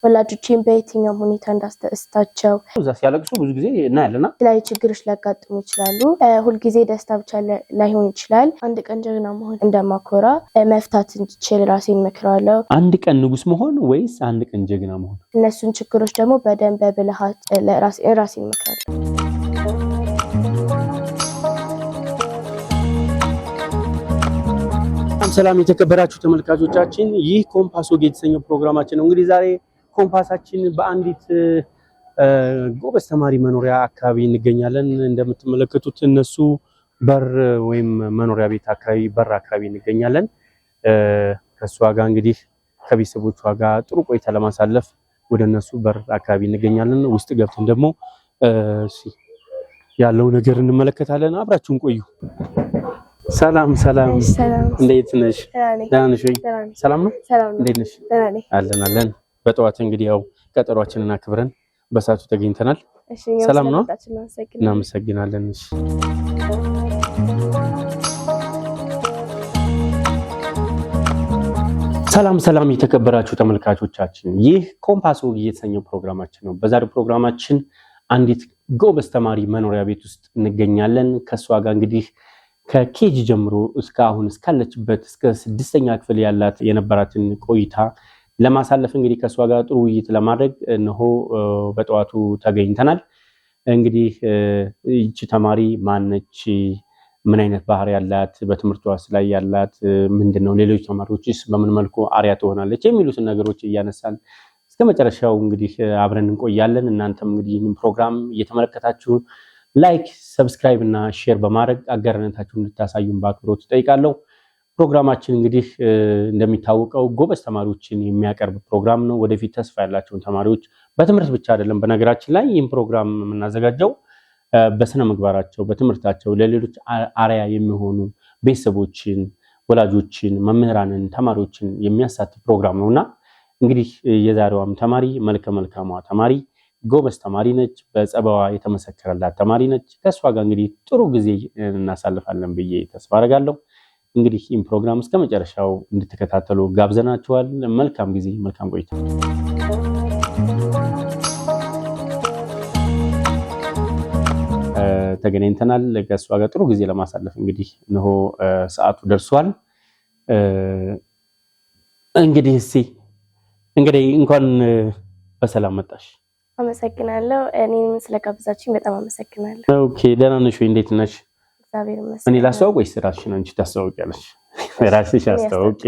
ወላጆቼን በየትኛው ሁኔታ እንዳስደስታቸው እዛ ሲያለቅሱ ብዙ ጊዜ እናያለና ላይ ችግሮች ሊያጋጥሙ ይችላሉ። ሁል ጊዜ ደስታ ብቻ ላይሆን ይችላል። አንድ ቀን ጀግና መሆን እንደማኮራ መፍታት እንድችል ራሴን መክራለሁ። አንድ ቀን ንጉስ መሆን ወይስ አንድ ቀን ጀግና መሆን? እነሱን ችግሮች ደግሞ በደንብ በብልሃት ራሴን መክራለሁ። ሰላም የተከበራችሁ ተመልካቾቻችን፣ ይህ ኮምፓስ ወግ የተሰኘው ፕሮግራማችን ነው። እንግዲህ ዛሬ ኮምፓሳችን በአንዲት ጎበዝ ተማሪ መኖሪያ አካባቢ እንገኛለን። እንደምትመለከቱት እነሱ በር ወይም መኖሪያ ቤት አካባቢ በር አካባቢ እንገኛለን። ከሷ ጋር እንግዲህ ከቤተሰቦቿ ጋር ጥሩ ቆይታ ለማሳለፍ ወደ እነሱ በር አካባቢ እንገኛለን። ውስጥ ገብተን ደግሞ ያለው ነገር እንመለከታለን። አብራችሁን ቆዩ። ሰላም እንዴት ነሽ? ደህና ነሽ ወይ? ሰላም ነው። እንዴት ነሽ? አለን። በጠዋት እንግዲህ ያው ቀጠሯችንን አክብረን በሰዓቱ ተገኝተናል። ሰላም ነው። እናመሰግናለን። እሺ ሰላም የተከበራችሁ ተመልካቾቻችን፣ ይህ ኮምፓስ ወግ የተሰኘው ፕሮግራማችን ነው። በዛሬው ፕሮግራማችን አንዲት ጎበዝ ተማሪ መኖሪያ ቤት ውስጥ እንገኛለን። ከሷ ጋር እንግዲህ ከኬጂ ጀምሮ እስካሁን እስካለችበት እስከ 6ኛ ክፍል ያላት የነበራትን ቆይታ ለማሳለፍ እንግዲህ ከሷ ጋር ጥሩ ውይይት ለማድረግ እነሆ በጠዋቱ ተገኝተናል። እንግዲህ እቺ ተማሪ ማነች? ምን አይነት ባህሪ ያላት? በትምህርቷስ ላይ ያላት ምንድነው? ሌሎች ተማሪዎችስ በምን መልኩ አሪያ ትሆናለች? የሚሉትን ነገሮች እያነሳን እስከ መጨረሻው እንግዲህ አብረን እንቆያለን። እናንተም እንግዲህ ይህንን ፕሮግራም እየተመለከታችሁ ላይክ፣ ሰብስክራይብ እና ሼር በማድረግ አጋርነታችሁን እንድታሳዩን በአክብሮት እጠይቃለሁ። ፕሮግራማችን እንግዲህ እንደሚታወቀው ጎበዝ ተማሪዎችን የሚያቀርብ ፕሮግራም ነው። ወደፊት ተስፋ ያላቸውን ተማሪዎች በትምህርት ብቻ አይደለም፣ በነገራችን ላይ ይህን ፕሮግራም የምናዘጋጀው በስነ ምግባራቸው፣ በትምህርታቸው ለሌሎች አርአያ የሚሆኑ ቤተሰቦችን፣ ወላጆችን፣ መምህራንን፣ ተማሪዎችን የሚያሳትፍ ፕሮግራም ነውና እንግዲህ የዛሬዋም ተማሪ መልከ መልካሟ ተማሪ ጎበዝ ተማሪ ነች። በጸባዋ የተመሰከረላት ተማሪ ነች። ከሷ ጋር እንግዲህ ጥሩ ጊዜ እናሳልፋለን ብዬ ተስፋ አደርጋለሁ። እንግዲህ ይህን ፕሮግራም እስከ መጨረሻው እንድትከታተሉ ጋብዘናችኋል። መልካም ጊዜ፣ መልካም ቆይታ። ተገናኝተናል። ከሷ ጋር ጥሩ ጊዜ ለማሳለፍ እንግዲህ እነሆ ሰዓቱ ደርሷል። እንግዲህ እንኳን በሰላም መጣሽ። አመሰግናለሁ። እኔም ስለጋበዛችሁኝ በጣም አመሰግናለሁ። ኦኬ፣ ደህና ነሽ ወይ? እንዴት ነሽ? እግዚአብሔር ይመስገን። እኔ ላስተዋውቅ ወይስ ራስሽን አንቺ ታስተዋውቂያለሽ? ራስሽ አስተዋውቂ።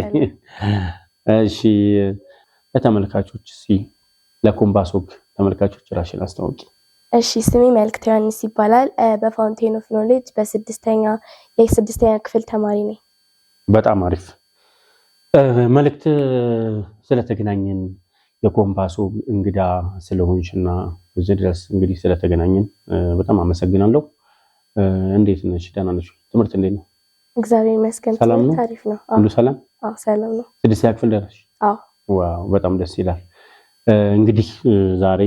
እሺ፣ ለተመልካቾች ለኮምፓስ ወግ ተመልካቾች ራስሽን አስተዋውቂ። እሺ፣ ስሜ መልክት ዮሐንስ ይባላል። በፋውንቴን ኦፍ ኖሌጅ የስድስተኛ ክፍል ተማሪ ነኝ። በጣም አሪፍ። መልክት፣ ስለተገናኘን የኮምፓስ ወግ እንግዳ ስለሆንሽና እዚህ ድረስ እንግዲህ ስለተገናኘን በጣም አመሰግናለሁ። እንዴት ነሽ? ደህና ነሽ? ትምህርት እንዴት ነው? እግዚአብሔር ይመስገን። ታሪፍ ነው። ሁሉ ሰላም? አዎ ሰላም ነው። 6ኛ ክፍል ደረስሽ? አዎ። ዋው፣ በጣም ደስ ይላል። እንግዲህ ዛሬ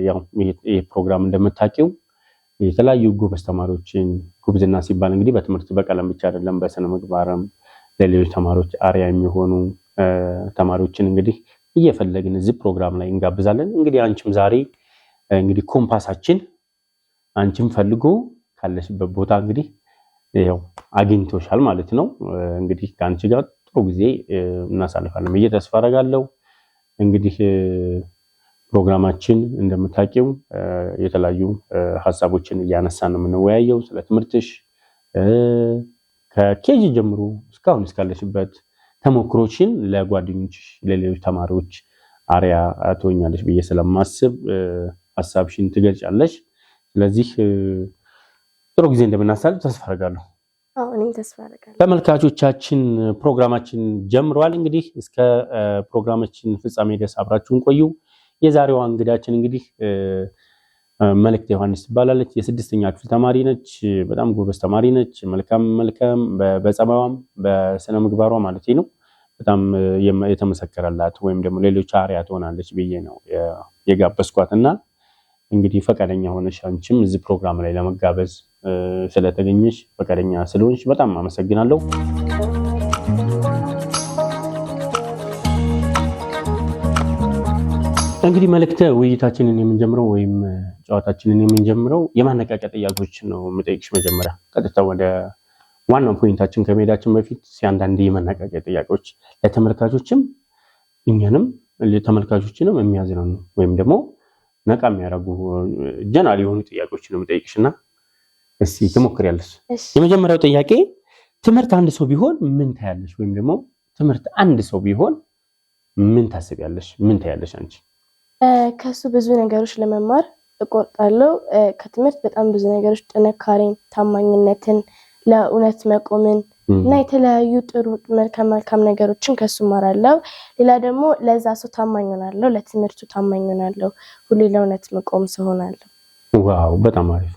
ያው ይሄ ፕሮግራም እንደምታውቂው የተለያዩ ጎበዝ ተማሪዎችን፣ ጉብዝና ሲባል እንግዲህ በትምህርት በቀለም ብቻ አይደለም፣ በስነ ምግባርም ለሌሎች ተማሪዎች አርአያ የሚሆኑ ተማሪዎችን እንግዲህ እየፈለግን እዚህ ፕሮግራም ላይ እንጋብዛለን። እንግዲህ አንቺም ዛሬ እንግዲህ ኮምፓሳችን አንቺም ፈልጎ ካለሽበት ቦታ እንግዲህ ያው አግኝቶሻል ማለት ነው። እንግዲህ ከአንቺ ጋር ጥሩ ጊዜ እናሳልፋለን ብዬ ተስፋ አደርጋለሁ። እንግዲህ ፕሮግራማችን እንደምታውቂው የተለያዩ ሀሳቦችን እያነሳን ነው የምንወያየው። ስለ ትምህርትሽ ከኬጂ ጀምሮ እስካሁን እስካለሽበት ተሞክሮችን ለጓደኞችሽ፣ ለሌሎች ተማሪዎች አርአያ ትሆኛለሽ ብዬ ስለማስብ ሀሳብሽን ትገልጫለሽ። ስለዚህ ጥሩ ጊዜ እንደምናሳልፍ ተስፋ አደርጋለሁ። አዎ፣ እኔም ተስፋ አደርጋለሁ። ተመልካቾቻችን ፕሮግራማችን ጀምሯል። እንግዲህ እስከ ፕሮግራማችን ፍጻሜ ድረስ አብራችሁን ቆዩ። የዛሬዋ እንግዳችን እንግዲህ መልክት ዮሐንስ ትባላለች። የ6ኛ ክፍል ተማሪ ነች። በጣም ጎበዝ ተማሪ ነች። መልካም በጸባዋም በስነ ምግባሯ ማለት ነው በጣም የተመሰከረላት ወይም ደግሞ ሌሎች አርአያ ትሆናለች ብዬ ነው የጋበዝኳትና እንግዲህ ፈቃደኛ ሆነሽ አንቺም እዚህ ፕሮግራም ላይ ለመጋበዝ ስለተገኘሽ ፈቃደኛ ስለሆንሽ በጣም አመሰግናለሁ። እንግዲህ መልእክተ ውይይታችንን የምንጀምረው ወይም ጨዋታችንን የምንጀምረው የማነቃቂያ ጥያቄዎችን ነው የምጠይቅሽ። መጀመሪያ ቀጥታ ወደ ዋናው ፖይንታችን ከመሄዳችን በፊት አንዳንድ የማነቃቂያ ጥያቄዎች ለተመልካቾችም እኛንም ለተመልካቾችንም የሚያዝናኑ ወይም ደግሞ ነቃ የሚያደርጉ ጀነራል የሆኑ ጥያቄዎችን ነው የምጠይቅሽና እስቲ ትሞክሪያለሽ። የመጀመሪያው ጥያቄ ትምህርት አንድ ሰው ቢሆን ምን ታያለሽ? ወይም ደግሞ ትምህርት አንድ ሰው ቢሆን ምን ታስቢያለሽ? ምን ታያለሽ አንቺ? ከሱ ብዙ ነገሮች ለመማር እቆርጣለሁ። ከትምህርት በጣም ብዙ ነገሮች ጥንካሬን፣ ታማኝነትን፣ ለእውነት መቆምን እና የተለያዩ ጥሩ መልካም ነገሮችን ከሱ እማራለሁ። ሌላ ደግሞ ለዛ ሰው ታማኝ ሆናለሁ፣ ለትምህርቱ ታማኝ ሆናለሁ፣ ሁሌ ለእውነት መቆም ሰው ሆናለሁ። ዋው በጣም አሪፍ።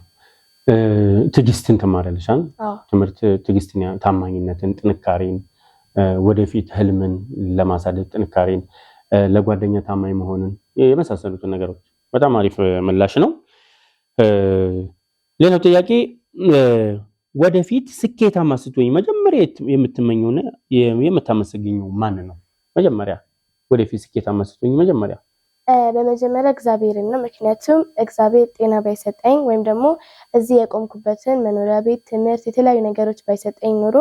ትዕግስትን ትማራለሽ አይደል? ትምህርት ትዕግስትን፣ ታማኝነትን፣ ጥንካሬን፣ ወደፊት ህልምን ለማሳደግ ጥንካሬን፣ ለጓደኛ ታማኝ መሆንን የመሳሰሉትን ነገሮች በጣም አሪፍ ምላሽ ነው። ሌላው ጥያቄ ወደፊት ስኬታማ ስትሆኚ መጀመሪያ የምትመኘውና የምታመሰግኘው ማን ነው? መጀመሪያ ወደፊት ስኬታማ ስትሆኚ መጀመሪያ በመጀመሪያ እግዚአብሔርን ነው። ምክንያቱም እግዚአብሔር ጤና ባይሰጠኝ ወይም ደግሞ እዚህ የቆምኩበትን መኖሪያ ቤት፣ ትምህርት፣ የተለያዩ ነገሮች ባይሰጠኝ ኖሮ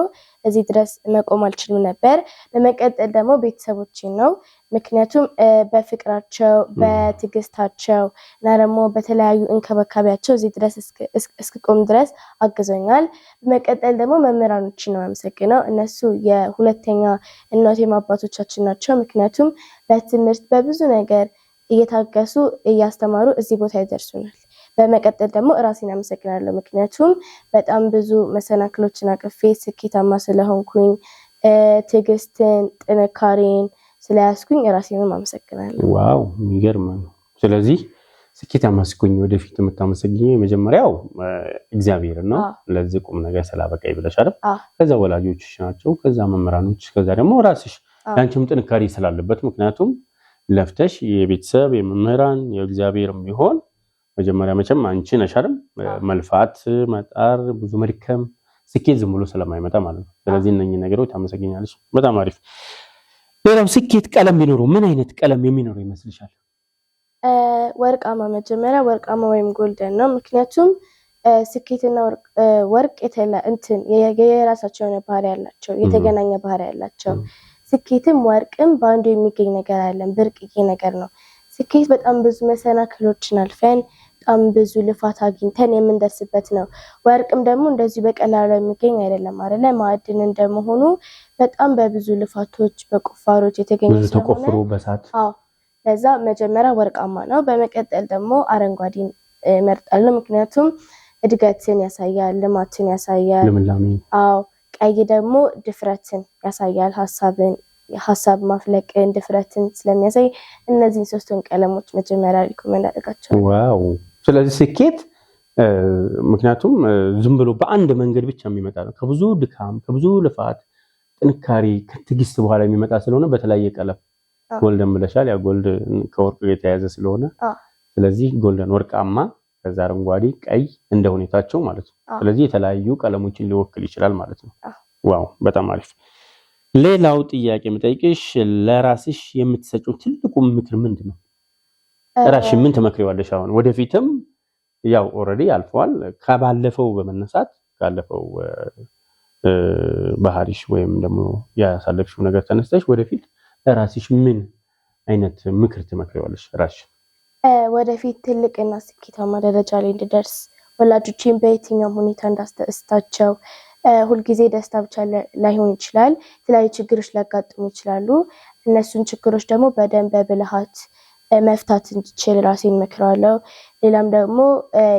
እዚህ ድረስ መቆም አልችልም ነበር። በመቀጠል ደግሞ ቤተሰቦቼን ነው። ምክንያቱም በፍቅራቸው፣ በትዕግስታቸው እና ደግሞ በተለያዩ እንክብካቤያቸው እዚህ ድረስ እስክቆም ድረስ አግዞኛል። በመቀጠል ደግሞ መምህራኖችን ነው የማመሰግነው። እነሱ የሁለተኛ እናቴም አባቶቻችን ናቸው። ምክንያቱም በትምህርት በብዙ ነገር እየታገሱ እያስተማሩ እዚህ ቦታ ይደርሱናል። በመቀጠል ደግሞ ራሴን አመሰግናለሁ። ምክንያቱም በጣም ብዙ መሰናክሎችን አቅፌ ስኬታማ ስለሆንኩኝ ትዕግስትን፣ ጥንካሬን ስለያዝኩኝ ራሴንም አመሰግናለሁ። ዋው የሚገርም ነው። ስለዚህ ስኬታማ ስትሆኚ ወደፊት የምታመሰግኘው የመጀመሪያው እግዚአብሔር ነው። ለዚህ ቁም ነገር ስላበቃኝ ብለሽ አይደል? ከዛ ወላጆችሽ ናቸው፣ ከዛ መምህራኖች፣ ከዛ ደግሞ ራስሽ ያንቺም ጥንካሬ ስላለበት ምክንያቱም ለፍተሽ የቤተሰብ የመምህራን የእግዚአብሔርም ቢሆን መጀመሪያ መቼም አንቺ ነሽ አይደል? መልፋት፣ መጣር፣ ብዙ መድከም ስኬት ዝም ብሎ ስለማይመጣ ማለት ነው። ስለዚህ እነኚህ ነገሮች ታመሰግኛለሽ። በጣም አሪፍ። ሌላው ስኬት ቀለም ቢኖረው ምን አይነት ቀለም የሚኖረው ይመስልሻል? ወርቃማ፣ መጀመሪያ ወርቃማ ወይም ጎልደን ነው። ምክንያቱም ስኬትና ወርቅ የራሳቸው የሆነ ባህሪ ያላቸው፣ የተገናኘ ባህሪ ያላቸው። ስኬትም ወርቅም በአንዱ የሚገኝ ነገር አለን፣ ብርቅዬ ነገር ነው። ስኬት በጣም ብዙ መሰናክሎችን አልፈን በጣም ብዙ ልፋት አግኝተን የምንደርስበት ነው። ወርቅም ደግሞ እንደዚሁ በቀላሉ የሚገኝ አይደለም አይደለ? ማዕድን እንደመሆኑ በጣም በብዙ ልፋቶች በቁፋሮች የተገኘ ተቆፍሮ በሳት። ለዛ መጀመሪያ ወርቃማ ነው። በመቀጠል ደግሞ አረንጓዴን እመርጣለሁ። ምክንያቱም እድገትን ያሳያል፣ ልማትን ያሳያል። ቀይ ደግሞ ድፍረትን ያሳያል፣ ሀሳብ ማፍለቅን፣ ድፍረትን ስለሚያሳይ እነዚህን ሶስቱን ቀለሞች መጀመሪያ ሪኮመንድ አደርጋቸዋለሁ። ዋው! ስለዚህ ስኬት ምክንያቱም ዝም ብሎ በአንድ መንገድ ብቻ የሚመጣ ነው። ከብዙ ድካም፣ ከብዙ ልፋት፣ ጥንካሬ፣ ከትዕግስት በኋላ የሚመጣ ስለሆነ በተለያየ ቀለም ጎልደን ብለሻል። ያ ጎልድ ከወርቅ የተያያዘ ስለሆነ ስለዚህ ጎልደን ወርቃማ፣ ከዛ አረንጓዴ፣ ቀይ እንደ ሁኔታቸው ማለት ነው። ስለዚህ የተለያዩ ቀለሞችን ሊወክል ይችላል ማለት ነው። ዋው በጣም አሪፍ። ሌላው ጥያቄ የምጠይቅሽ ለራስሽ የምትሰጪው ትልቁ ምክር ምንድን ነው? ራስሽ ምን ትመክሪዋለሽ? አሁን ወደፊትም ያው ኦልሬዲ አልፈዋል። ከባለፈው በመነሳት ካለፈው ባህሪሽ ወይም ደግሞ ያሳለፍሽው ነገር ተነስተሽ ወደፊት ለራስሽ ምን አይነት ምክር ትመክሪዋለሽ ራስሽ? ወደፊት ትልቅና ስኬታማ ደረጃ ላይ እንድደርስ ወላጆቼን በየትኛውም ሁኔታ እንዳስደስታቸው። ሁልጊዜ ደስታ ብቻ ላይሆን ይችላል፣ የተለያዩ ችግሮች ሊያጋጥሙ ይችላሉ። እነሱን ችግሮች ደግሞ በደንብ በብልሃት መፍታት እንድችል ራሴን እመክራለሁ። ሌላም ደግሞ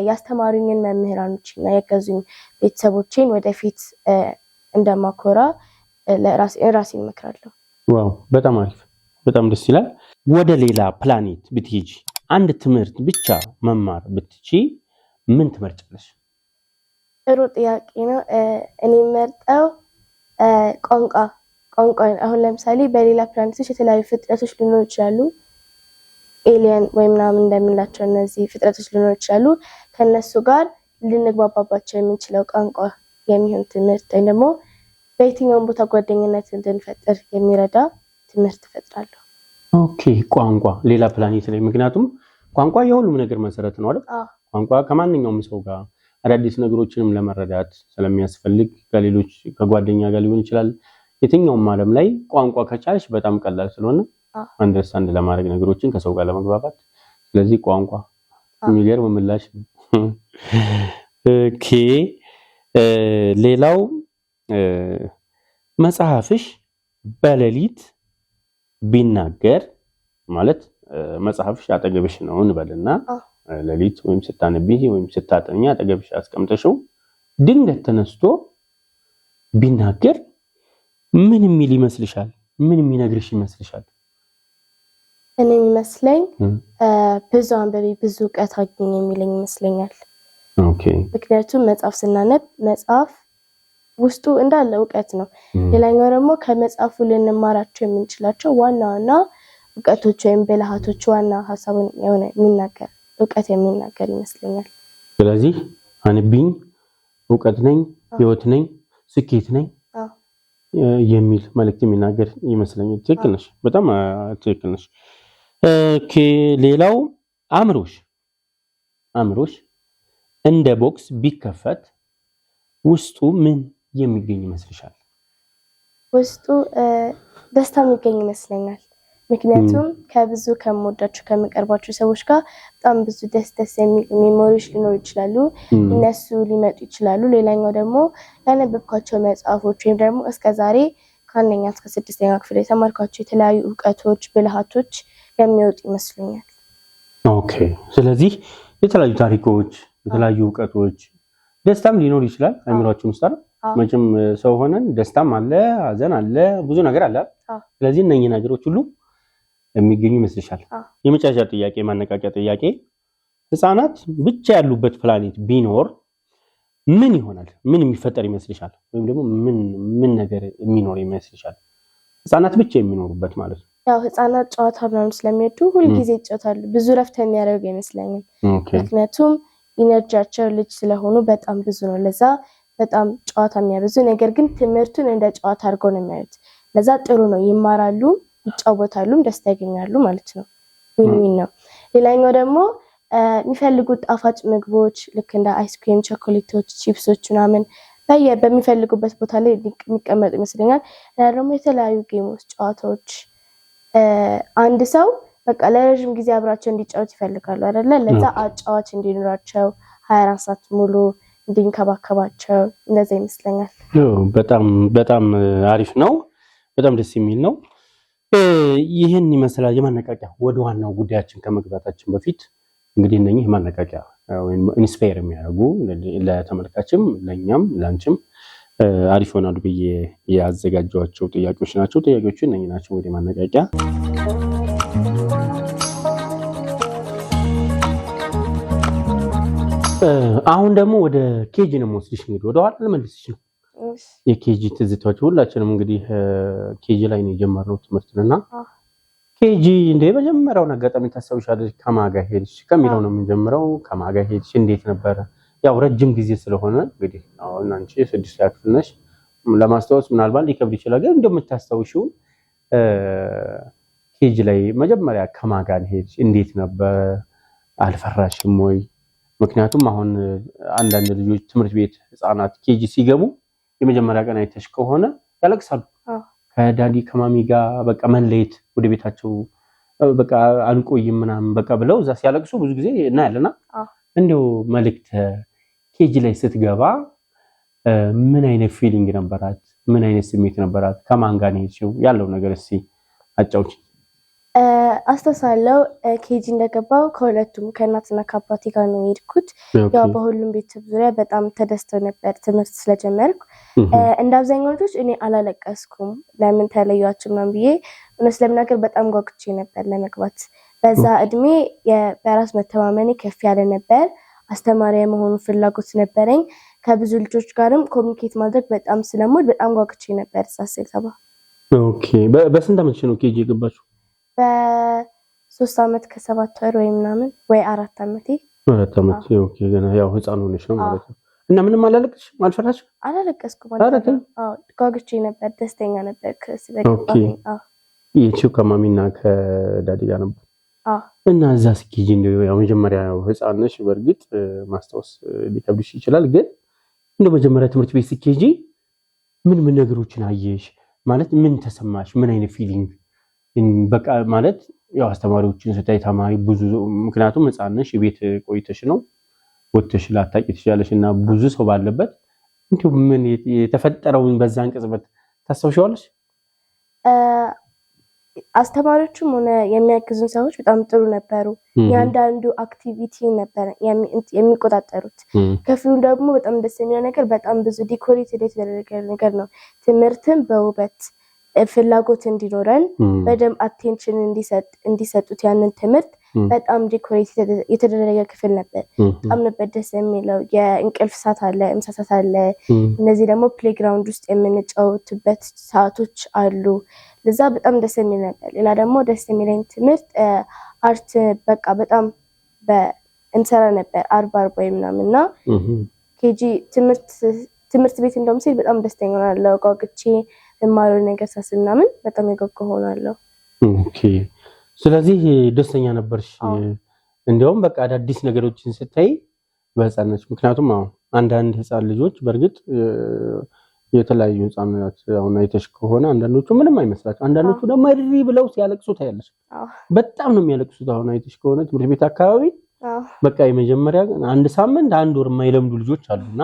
ያስተማሩኝን መምህራኖችና ያገዙኝ ቤተሰቦቼን ወደፊት እንደማኮራ ራሴን እመክራለሁ። ዋው በጣም አሪፍ፣ በጣም ደስ ይላል። ወደ ሌላ ፕላኔት ብትሄጂ አንድ ትምህርት ብቻ መማር ብትቺ ምን ትመርጫለሽ? ጥሩ ጥያቄ ነው። እኔ የምመርጠው ቋንቋ። አሁን ለምሳሌ በሌላ ፕላኔቶች የተለያዩ ፍጥረቶች ሊኖሩ ይችላሉ። ኤሊየን ወይም ምናምን እንደምንላቸው እነዚህ ፍጥረቶች ሊኖሩ ይችላሉ። ከነሱ ጋር ልንግባባባቸው የምንችለው ቋንቋ የሚሆን ትምህርት ወይም ደግሞ በየትኛውም ቦታ ጓደኝነት እንድንፈጥር የሚረዳ ትምህርት እፈጥራለሁ። ኦኬ ቋንቋ ሌላ ፕላኔት ላይ ምክንያቱም ቋንቋ የሁሉም ነገር መሰረት ነው አይደል? ቋንቋ ከማንኛውም ሰው ጋር አዳዲስ ነገሮችንም ለመረዳት ስለሚያስፈልግ ከሌሎች ከጓደኛ ጋር ሊሆን ይችላል የትኛውም ዓለም ላይ ቋንቋ ከቻልሽ በጣም ቀላል ስለሆነ አንደርስታንድ ለማድረግ ነገሮችን ከሰው ጋር ለመግባባት ስለዚህ ቋንቋ የሚገርም ምላሽ ነው። ኦኬ ሌላው መጽሐፍሽ በሌሊት ቢናገር ማለት መጽሐፍሽ አጠገብሽ ነው እንበልና ሌሊት ወይም ስታነቢ ወይም ስታጠኚ አጠገብሽ አስቀምጠሽው ድንገት ተነስቶ ቢናገር ምን የሚል ይመስልሻል? ምን የሚነግርሽ ይመስልሻል? እኔ የሚመስለኝ ብዙ አንብቤ ብዙ ዕውቀት አግኝ የሚለኝ ይመስለኛል። ኦኬ ምክንያቱም መጽሐፍ ስናነብ መጽሐፍ ውስጡ እንዳለ ዕውቀት ነው። ሌላኛው ደግሞ ከመጽሐፉ ልንማራቸው የምንችላቸው ዋና ዋና ዕውቀቶች ወይም ብልሃቶች ዋና ሐሳቡን የሆነ የሚናገር ዕውቀት የሚናገር ይመስለኛል። ስለዚህ አንብኝ ዕውቀት ነኝ ህይወት ነኝ ስኬት ነኝ የሚል መልእክት የሚናገር ይመስለኛል። ትክክል ነሽ፣ በጣም ትክክል ነሽ። ኦኬ ሌላው አእምሮሽ እንደ ቦክስ ቢከፈት ውስጡ ምን የሚገኝ ይመስልሻል? ውስጡ ደስታ የሚገኝ ይመስለኛል። ምክንያቱም ከብዙ ከምወዳቸው ከመቀርባቸው ሰዎች ጋር በጣም ብዙ ደስ የሚል ሜሞሪዎች ሊኖሩ ይችላሉ፣ እነሱ ሊመጡ ይችላሉ። ሌላኛው ደግሞ ያነበብኳቸው መጽሐፎች ወይም ደግሞ እስከዛሬ ከአንደኛ እስከ 6ኛ ክፍል የተማርኳቸው የተለያዩ ዕውቀቶች ብልሃቶች የሚወጡ ይመስሉኛል። ኦኬ ስለዚህ የተለያዩ ታሪኮች የተለያዩ ዕውቀቶች ደስታም ሊኖር ይችላል አእምሮአችን ውስጥ አይደል? መቼም ሰው ሆነን ደስታም አለ ሐዘን አለ ብዙ ነገር አለ። ስለዚህ እነኚህ ነገሮች ሁሉ የሚገኙ ይመስልሻል? የመጨረሻ ጥያቄ ማነቃቂያ ጥያቄ ህፃናት ብቻ ያሉበት ፕላኔት ቢኖር ምን ይሆናል? ምን የሚፈጠር ይመስልሻል? ወይም ደግሞ ምን ነገር የሚኖር ይመስልሻል? ህፃናት ብቻ የሚኖሩበት ማለት ነው። ያው ህፃናት ጨዋታ ምናምን ስለሚወዱ ሁልጊዜ ይጫወታሉ። ብዙ ረፍት የሚያደርጉ አይመስለኝም። ምክንያቱም ኢነርጂያቸው ልጅ ስለሆኑ በጣም ብዙ ነው። ለዛ በጣም ጨዋታ የሚያበዙ ነገር ግን ትምህርቱን እንደ ጨዋታ አድርገው ነው የሚያዩት። ለዛ ጥሩ ነው፣ ይማራሉ፣ ይጫወታሉ፣ ደስታ ያገኛሉ ማለት ነው። ዊን ነው። ሌላኛው ደግሞ የሚፈልጉት ጣፋጭ ምግቦች ልክ እንደ አይስክሪም፣ ቸኮሌቶች፣ ቺፕሶች ምናምን በሚፈልጉበት ቦታ ላይ የሚቀመጡ ይመስለኛል። እና ደግሞ የተለያዩ ጌሞች፣ ጨዋታዎች አንድ ሰው በቃ ለረጅም ጊዜ አብራቸው እንዲጫወት ይፈልጋሉ አይደለ? ለዛ አጫዋች እንዲኖራቸው 24 ሰዓት ሙሉ እንዲንከባከባቸው እንደዛ ይመስለኛል። በጣም አሪፍ ነው። በጣም ደስ የሚል ነው። ይህን ይመስላል የማነቃቂያ። ወደ ዋናው ጉዳያችን ከመግባታችን በፊት እንግዲህ እነኚህ ማነቃቂያ ወይም ኢንስፓየር የሚያደርጉ ለተመልካችም ለኛም ላንቺም አሪፍ ሆናሉ ብዬ ያዘጋጇቸው ጥያቄዎች ናቸው። ጥያቄዎቹ እነኚህ ናቸው። ወደ ማነቃቂያ አሁን ደግሞ ወደ ኬጂ ነው የምወስድሽ። እንግዲህ ወደ ኋላ ልመልስሽ ነው። የኬጂ ትዝታዎች ሁላችንም እንግዲህ ኬጂ ላይ ነው የጀመርነው ትምህርትና ኬጂ እንደ የመጀመሪያውን አጋጣሚ ታስታውሻለሽ? ከማጋ ሄድሽ ከሚለው ነው የምንጀምረው። ከማጋ ሄድሽ እንዴት ነበረ? ያው ረጅም ጊዜ ስለሆነ እንግዲህ አሁን አንቺ 6ኛ ክፍል ነሽ፣ ለማስታወስ ምናልባት ሊከብድ ይችላል። ግን እንደምታስታውሺው ኬጂ ላይ መጀመሪያ ከማጋ ሄድሽ እንዴት ነበር? አልፈራሽም ወይ? ምክንያቱም አሁን አንዳንድ ልጆች ትምህርት ቤት ህፃናት ኬጂ ሲገቡ የመጀመሪያ ቀን አይተሽ ከሆነ ያለቅሳሉ። ከዳዲ ከማሚ ጋር በቃ መለየት ወደ ቤታቸው በቃ አንቆይም ምናምን በቃ ብለው እዛ ሲያለቅሱ ብዙ ጊዜ እናያለና እንደው መልእክት ኬጂ ላይ ስትገባ ምን አይነት ፊሊንግ ነበራት? ምን አይነት ስሜት ነበራት? ከማን ጋር ነው ያለው ነገር እስኪ አጫውቺ። አስተሳለው ኬጂ እንደገባው ከሁለቱም ከእናትና ከአባቴ ጋር ነው የሄድኩት። ያው በሁሉም ቤተሰብ ዙሪያ በጣም ተደስተው ነበር ትምህርት ስለጀመርኩ። እንደ አብዛኛው ልጆች እኔ አላለቀስኩም። ለምን ተለያችሁ ምናምን ብዬ እውነት ለመናገር በጣም ጓጉቼ ነበር ለመግባት። በዛ እድሜ በራስ መተማመኔ ከፍ ያለ ነበር። አስተማሪ የመሆኑ ፍላጎት ነበረኝ። ከብዙ ልጆች ጋርም ኮሚኒኬት ማድረግ በጣም ስለምወድ በጣም ጓጉቼ ነበር ሳስገባ። ኦኬ በስንት ዓመትሽ ነው ኬጂ የገባችሁ? በ3 ዓመት ከ7 ወር ወይ ምናምን ወይ 4 ዓመቴ። 4 ዓመት ኦኬ። ገና ያው ህፃን ሆነሽ ነው ማለት ነው። እና ምንም አላለቀስሽም? አልፈራሽም? አላለቀስኩም ማለት ነው። ጓጉቼ ነበር፣ ደስተኛ ነበር ስለገባኝ። የቺው ከማሚና ከዳዲ ጋር ነበር እና እዛ ስኬጂ እንደው ያው መጀመሪያ ህፃን ነሽ በርግጥ ማስታወስ ሊከብድሽ ይችላል ግን እንደው መጀመሪያ ትምህርት ቤት ስኬጂ ምን ነገሮችን አየሽ ማለት ምን ተሰማሽ ምን አይነት ፊሊንግ በቃ ማለት ያው አስተማሪዎችን ስታይ ተማሪ ብዙ ምክንያቱም ህፃን ነሽ ቤት ቆይተሽ ነው ወጥተሽ ላታቂ ትችላለሽና ብዙ ሰው ባለበት እንዴው ምን የተፈጠረውን በዛን ቅጽበት ታስታውሻለሽ? አስተማሪዎቹም ሆነ የሚያግዙን ሰዎች በጣም ጥሩ ነበሩ። ያንዳንዱ አክቲቪቲ ነበር የሚቆጣጠሩት። ክፍሉ ደግሞ በጣም ደስ የሚለው ነገር በጣም ብዙ ዲኮሬትድ የተደረገ ነገር ነው። ትምህርትን በውበት ፍላጎት እንዲኖረን በደንብ አቴንሽን እንዲሰጡት ያንን ትምህርት በጣም ዲኮሬት የተደረገ ክፍል ነበር። በጣም ነበር ደስ የሚለው። የእንቅልፍ ሰዓት አለ፣ ምሳ ሰዓት አለ። እነዚህ ደግሞ ፕሌግራውንድ ውስጥ የምንጫወትበት ሰዓቶች አሉ። ለዛ በጣም ደስ የሚል ነበር። ሌላ ደግሞ ደስ የሚለኝ ትምህርት አርት በቃ በጣም እንሰራ ነበር አርባ ምናምንና ኬጂ ትምህርት ቤት እንደውም ሲል በጣም ደስተኛ ሆናለሁ። ጓጉቼ የማለው ነገር ሳስናምን በጣም የጓጓ ሆናለሁ። ኦኬ ስለዚህ ደስተኛ ነበርሽ? እንደውም በቃ አዳዲስ ነገሮችን ስታይ በህፃንነት ምክንያቱም አንዳንድ ህፃን ልጆች በርግጥ የተለያዩ ህፃናት አሁን አይተሽ ከሆነ አንዳንዶቹ ምንም አይመስላቸው አንዳንዶቹ ደግሞ አይድሪ ብለው ሲያለቅሱ ታያለሽ። በጣም ነው የሚያለቅሱት። አሁን አይተሽ ከሆነ ትምህርት ቤት አካባቢ በቃ የመጀመሪያ አንድ ሳምንት አንድ ወር የማይለምዱ ልጆች አሉና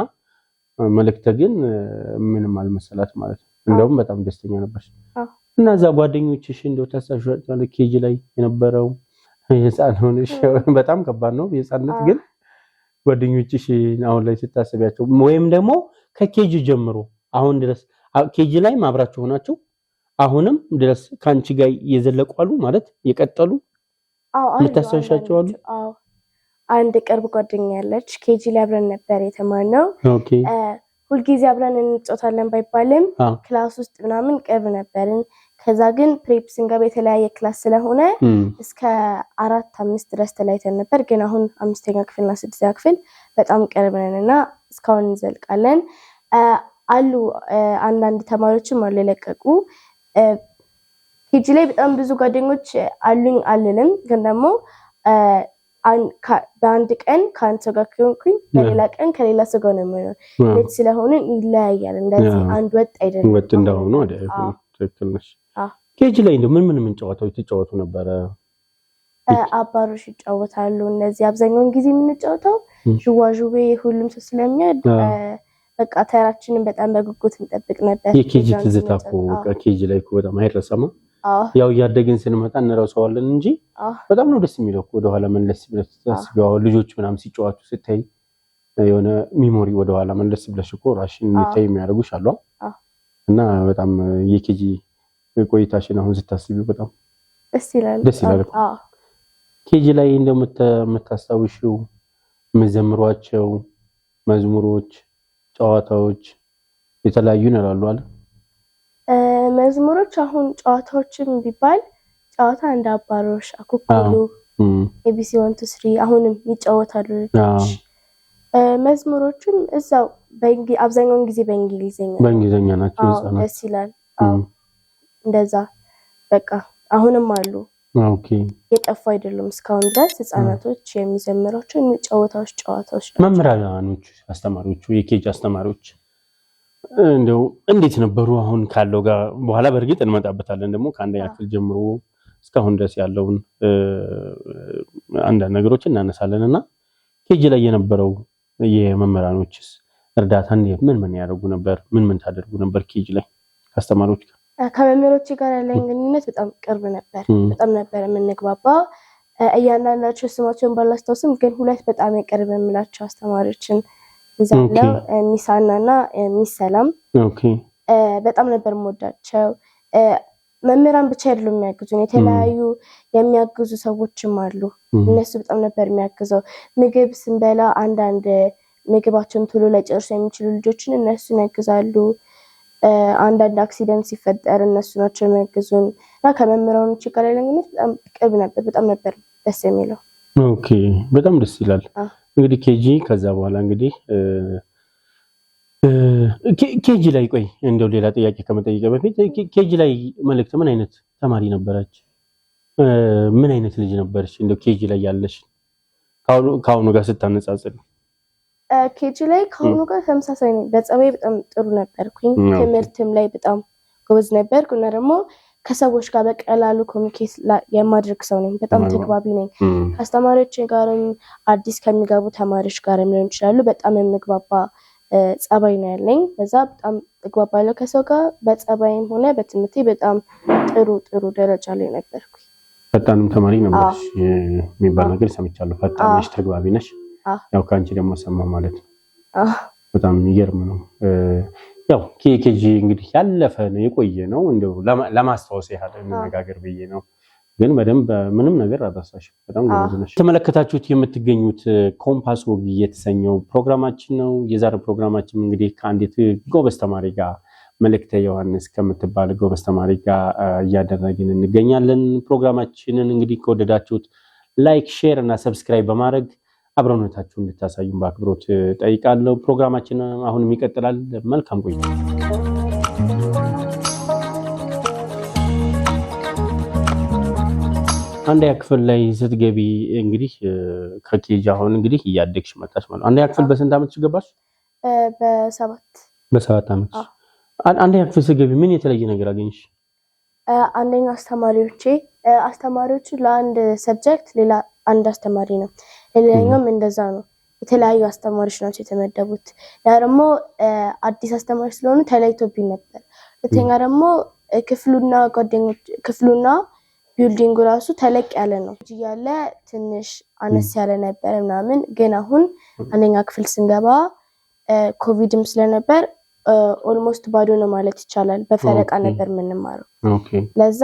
መልእክተ ግን ምንም አልመሰላት ማለት ነው። እንደውም በጣም ደስተኛ ነበርሽ። እና እዛ ጓደኞችሽ እንደው ታሳሽዋል ኬጂ ላይ የነበረው የህፃን ሆነሽ በጣም ከባድ ነው የህፃንነት ግን ጓደኞችሽ አሁን ላይ ስታስቢያቸው ወይም ደግሞ ከኬጂ ጀምሮ አሁን ድረስ ኬጂ ላይ ማብራችሁ ሆናችሁ አሁንም ድረስ ካንቺ ጋር የዘለቁ አሉ ማለት የቀጠሉ ልታሳሻቸው አሉ? አንድ ቅርብ ጓደኛ ያለች ኬጂ ላይ አብረን ነበር የተማርነው። ኦኬ ሁልጊዜ አብረን እንጫወታለን ባይባልም ክላስ ውስጥ ምናምን ቅርብ ነበርን። ከዛ ግን ፕሬፕ ስንገባ የተለያየ ክላስ ስለሆነ እስከ 4-5 ድረስ ተለያይተን ነበር። ግን አሁን 5ኛ ክፍልና 6ኛ ክፍል በጣም ቅርብ ነንና እስካሁን እንዘልቃለን። አሉ አንዳንድ ተማሪዎችም አሉ የለቀቁ። ኬጂ ላይ በጣም ብዙ ጓደኞች አሉኝ አልልም ግን ደግሞ በአንድ ቀን ከአንድ ሰው ጋር ከሆንኩኝ በሌላ ቀን ከሌላ ሰው ጋር ነው የሚሆነው። ልጅ ስለሆነ ይለያያል። እንደዚህ አንድ ወጥ አይደለም። ወጥ እንደሆነ አይደለም። ትክክል ነሽ። ኬጂ ላይ ምን ጨዋታዎች ትጫወቱ ነበረ? አባሮሽ ይጫወታሉ። እነዚህ አብዛኛውን ጊዜ የምንጫወተው ዥዋዥዌ ሁሉም ሰው ስለሚያድ በቃ ተራችንን በጣም በጉጉት እንጠብቅ ነበር። የኬጂ ትዝታ እኮ ኬጂ ላይ እኮ በጣም አይረሳም። ያው ያደግን ስንመጣ እንረሳዋለን እንጂ በጣም ነው ደስ የሚለው እኮ ወደኋላ መለስ ብለሽ ታስቢው ልጆች ምናምን ሲጫወቱ ስታይ የሆነ ሚሞሪ ወደኋላ መለስ ብለሽ እኮ ራስሽን እንድታይ የሚያደርጉሽ አሉ እና በጣም የኬጂ ቆይታሽን አሁን ስታስቢው በጣም ደስ ይላል። ኬጂ ላይ እንደምታስታውሽው መዘምሯቸው መዝሙሮች ጨዋታዎች የተለያዩ ይኖራሉ አይደል? መዝሙሮች አሁን ጨዋታዎችም ቢባል ጨዋታ እንደ አባሮሽ አኩኩሉ ኤቢሲ 1 2 3 አሁንም ይጫወታሉ ልጆች። መዝሙሮችም እዛው አብዛኛውን ጊዜ በእንግሊዘኛ ናቸው። ደስ ይላል። እንደዛ በቃ አሁንም አሉ። ኦኬ የጠፋ አይደለም እስካሁን ድረስ ህፃናቶች የሚዘምሯቸው ጨዋታዎች። መምህራኖች አስተማሪዎቹ የኬጂ አስተማሪዎች እንደው እንዴት ነበሩ? አሁን ካለው ጋር በኋላ በርግጥ እንመጣበታለን። ደግሞ ከአንደኛ ክፍል ጀምሮ እስካሁን ድረስ ያለውን አንዳንድ ነገሮች እናነሳለንና ኬጂ ላይ የነበረው የመምህራኖችስ እርዳታ እንዴት ምን ያደርጉ ነበር? ምን ታደርጉ ነበር ኬጂ ላይ አስተማሪዎች ጋር? ከመምህሮች ጋር ያለኝ ግንኙነት በጣም ቅርብ ነበር። በጣም ነበር የምንግባባ። እያንዳንዳቸው ስማቸውን ባላስታውስም ግን ሁለት በጣም የቅርብ የምላቸው አስተማሪዎችን ይዛለው ሚሳናና ሚሰላም። ኦኬ በጣም ነበር የምወዳቸው። መምህራን ብቻ አይደሉም የሚያግዙን፣ የተለያዩ የሚያግዙ ሰዎችም አሉ። እነሱ በጣም ነበር የሚያግዘው። ምግብ ስንበላ አንዳንድ ምግባቸውን ቶሎ ላይ ጨርሶ የሚችሉ ልጆችን እነሱን ያግዛሉ። አንዳንድ አክሲደንት ሲፈጠር እነሱ ናቸው የሚያግዙን እና ከመምህራኖች ጋር ያለኝ ግንኙነት በጣም ቅርብ ነበር። በጣም ነበር ደስ የሚለው። ኦኬ በጣም ደስ ይላል። እንግዲህ ኬጂ ከዛ በኋላ እንግዲህ ኬጂ ላይ ቆይ እንደው ሌላ ጥያቄ ከመጠየቅ በፊት ኬጂ ላይ መልእክት ምን አይነት ተማሪ ነበረች? ምን አይነት ልጅ ነበርሽ? እንደው ኬጂ ላይ ያለሽ ካሁኑ ጋር ስታነጻጽሪ? ኬጂ ላይ ካሁኑ ጋር ተመሳሳይ ነው። በጸባይ በጣም ጥሩ ነበርኩኝ። ትምህርትም ላይ በጣም ጎበዝ ነበርኩ እና ደግሞ ከሰዎች ጋር በቀላሉ ኮሚኒኬት የማድረግ ሰው ነኝ። በጣም ተግባቢ ነኝ። ከአስተማሪዎች ጋርም አዲስ ከሚገቡ ተማሪዎች ጋርም ሊሆን ይችላሉ በጣም የምግባባ ጸባይ ነው ያለኝ። በዛ በጣም እግባባለሁ ከሰው ጋር። በጸባይም ሆነ በትምህርቴ በጣም ጥሩ ደረጃ ላይ ነበርኩ። ፈጣንም ተማሪ ነበርሽ የሚባል ነገር ሰምቻለሁ። ፈጣን ነሽ፣ ተግባቢ ነሽ። ያው ካንቺ ደግሞ ሰማሁ ማለት ነው። በጣም የሚገርም ነው። ያው ኬጂ እንግዲህ ያለፈ ነው የቆየ ነው። እንደው ለማስታወስ ያህል እንነጋገር ብዬ ነው። ግን በደንብ ምንም ነገር አልረሳሽም። በጣም ጎበዝ ነሽ። ተመለከታችሁት የምትገኙት ኮምፓስ ወግ የተሰኘው ፕሮግራማችን ነው። የዛሬው ፕሮግራማችን እንግዲህ ከአንዲት ጎበዝ ተማሪ ጋር መልእክተ ዮሐንስ ከምትባል ጎበዝ ተማሪ ጋር እያደረግን እንገኛለን። ፕሮግራማችንን እንግዲህ ከወደዳችሁት ላይክ፣ ሼር እና ሰብስክራይብ በማድረግ አብሮነታችሁን እንድታሳዩን በአክብሮት ጠይቃለሁ። ፕሮግራማችን አሁንም ይቀጥላል። መልካም ቆይታ። አንደኛ ክፍል ላይ ስትገቢ እንግዲህ ከኬጂ አሁን እንግዲህ እያደግሽ መጣሽ ማለት ነው። አንደኛ ክፍል በስንት ዓመትሽ ገባሽ? በሰባት ዓመት። አንደኛ ክፍል ስትገቢ ምን የተለየ ነገር አገኘሽ? አንደኛ አስተማሪዎቹ ለአንድ ሰብጀክት ሌላ አንድ አስተማሪ ነው። ሌላኛውም እንደዛ ነው። የተለያዩ አስተማሪዎች ናቸው የተመደቡት። ያ ደግሞ አዲስ አስተማሪ ስለሆኑ ተለይቶብኝ ነበር። ሁለተኛ ደግሞ ክፍሉና ቢልዲንጉ ራሱ ተለቅ ያለ ነው። ያለ ትንሽ አነስ ያለ ነበር ምናምን። ግን አሁን አንደኛ ክፍል ስንገባ ኮቪድም ስለነበር ኦልሞስት ባዶ ነው ማለት ይቻላል። በፈረቃ ነበር የምንማረው። ለዛ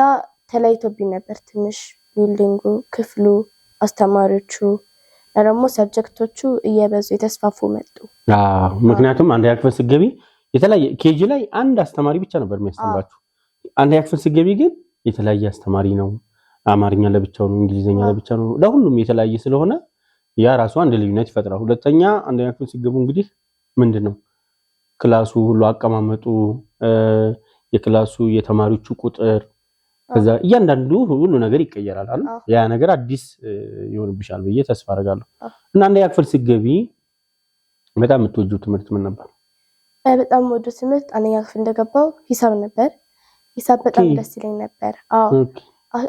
ተለይቶብኝ ነበር ትንሽ ቢልዲንጉ፣ ክፍሉ፣ አስተማሪዎቹ ደግሞ ሰብጀክቶቹ እየበዙ የተስፋፉ መጡ። ምክንያቱም አንደኛ ክፍል ስትገቢ የተለያየ ኬጂ ላይ አንድ አስተማሪ ብቻ ነበር የሚያስተምራችሁ። አንደኛ ክፍል ስትገቢ ግን የተለያየ አስተማሪ ነው። አማርኛ ለብቻው ነው፣ እንግሊዘኛ ለብቻው ነው። ለሁሉም የተለያየ ስለሆነ ያ ራሱ አንድ ልዩነት ይፈጥራል። ሁለተኛ አንደኛ ክፍል ሲገቡ እንግዲህ ምንድነው ክላሱ ሁሉ አቀማመጡ፣ የክላሱ የተማሪዎቹ ቁጥር፣ ከዛ እያንዳንዱ ሁሉ ነገር ይቀየራል አይደል? ያ ነገር አዲስ ይሆንብሻል ብዬ ተስፋ አደርጋለሁ። እና አንደኛ ክፍል ሲገቢ በጣም የምትወጂው ትምህርት ምን ነበር? በጣም የምወደው ትምህርት አንደኛ ክፍል እንደገባው ሂሳብ ነበር። ሂሳብ በጣም ደስ ይለኝ ነበር።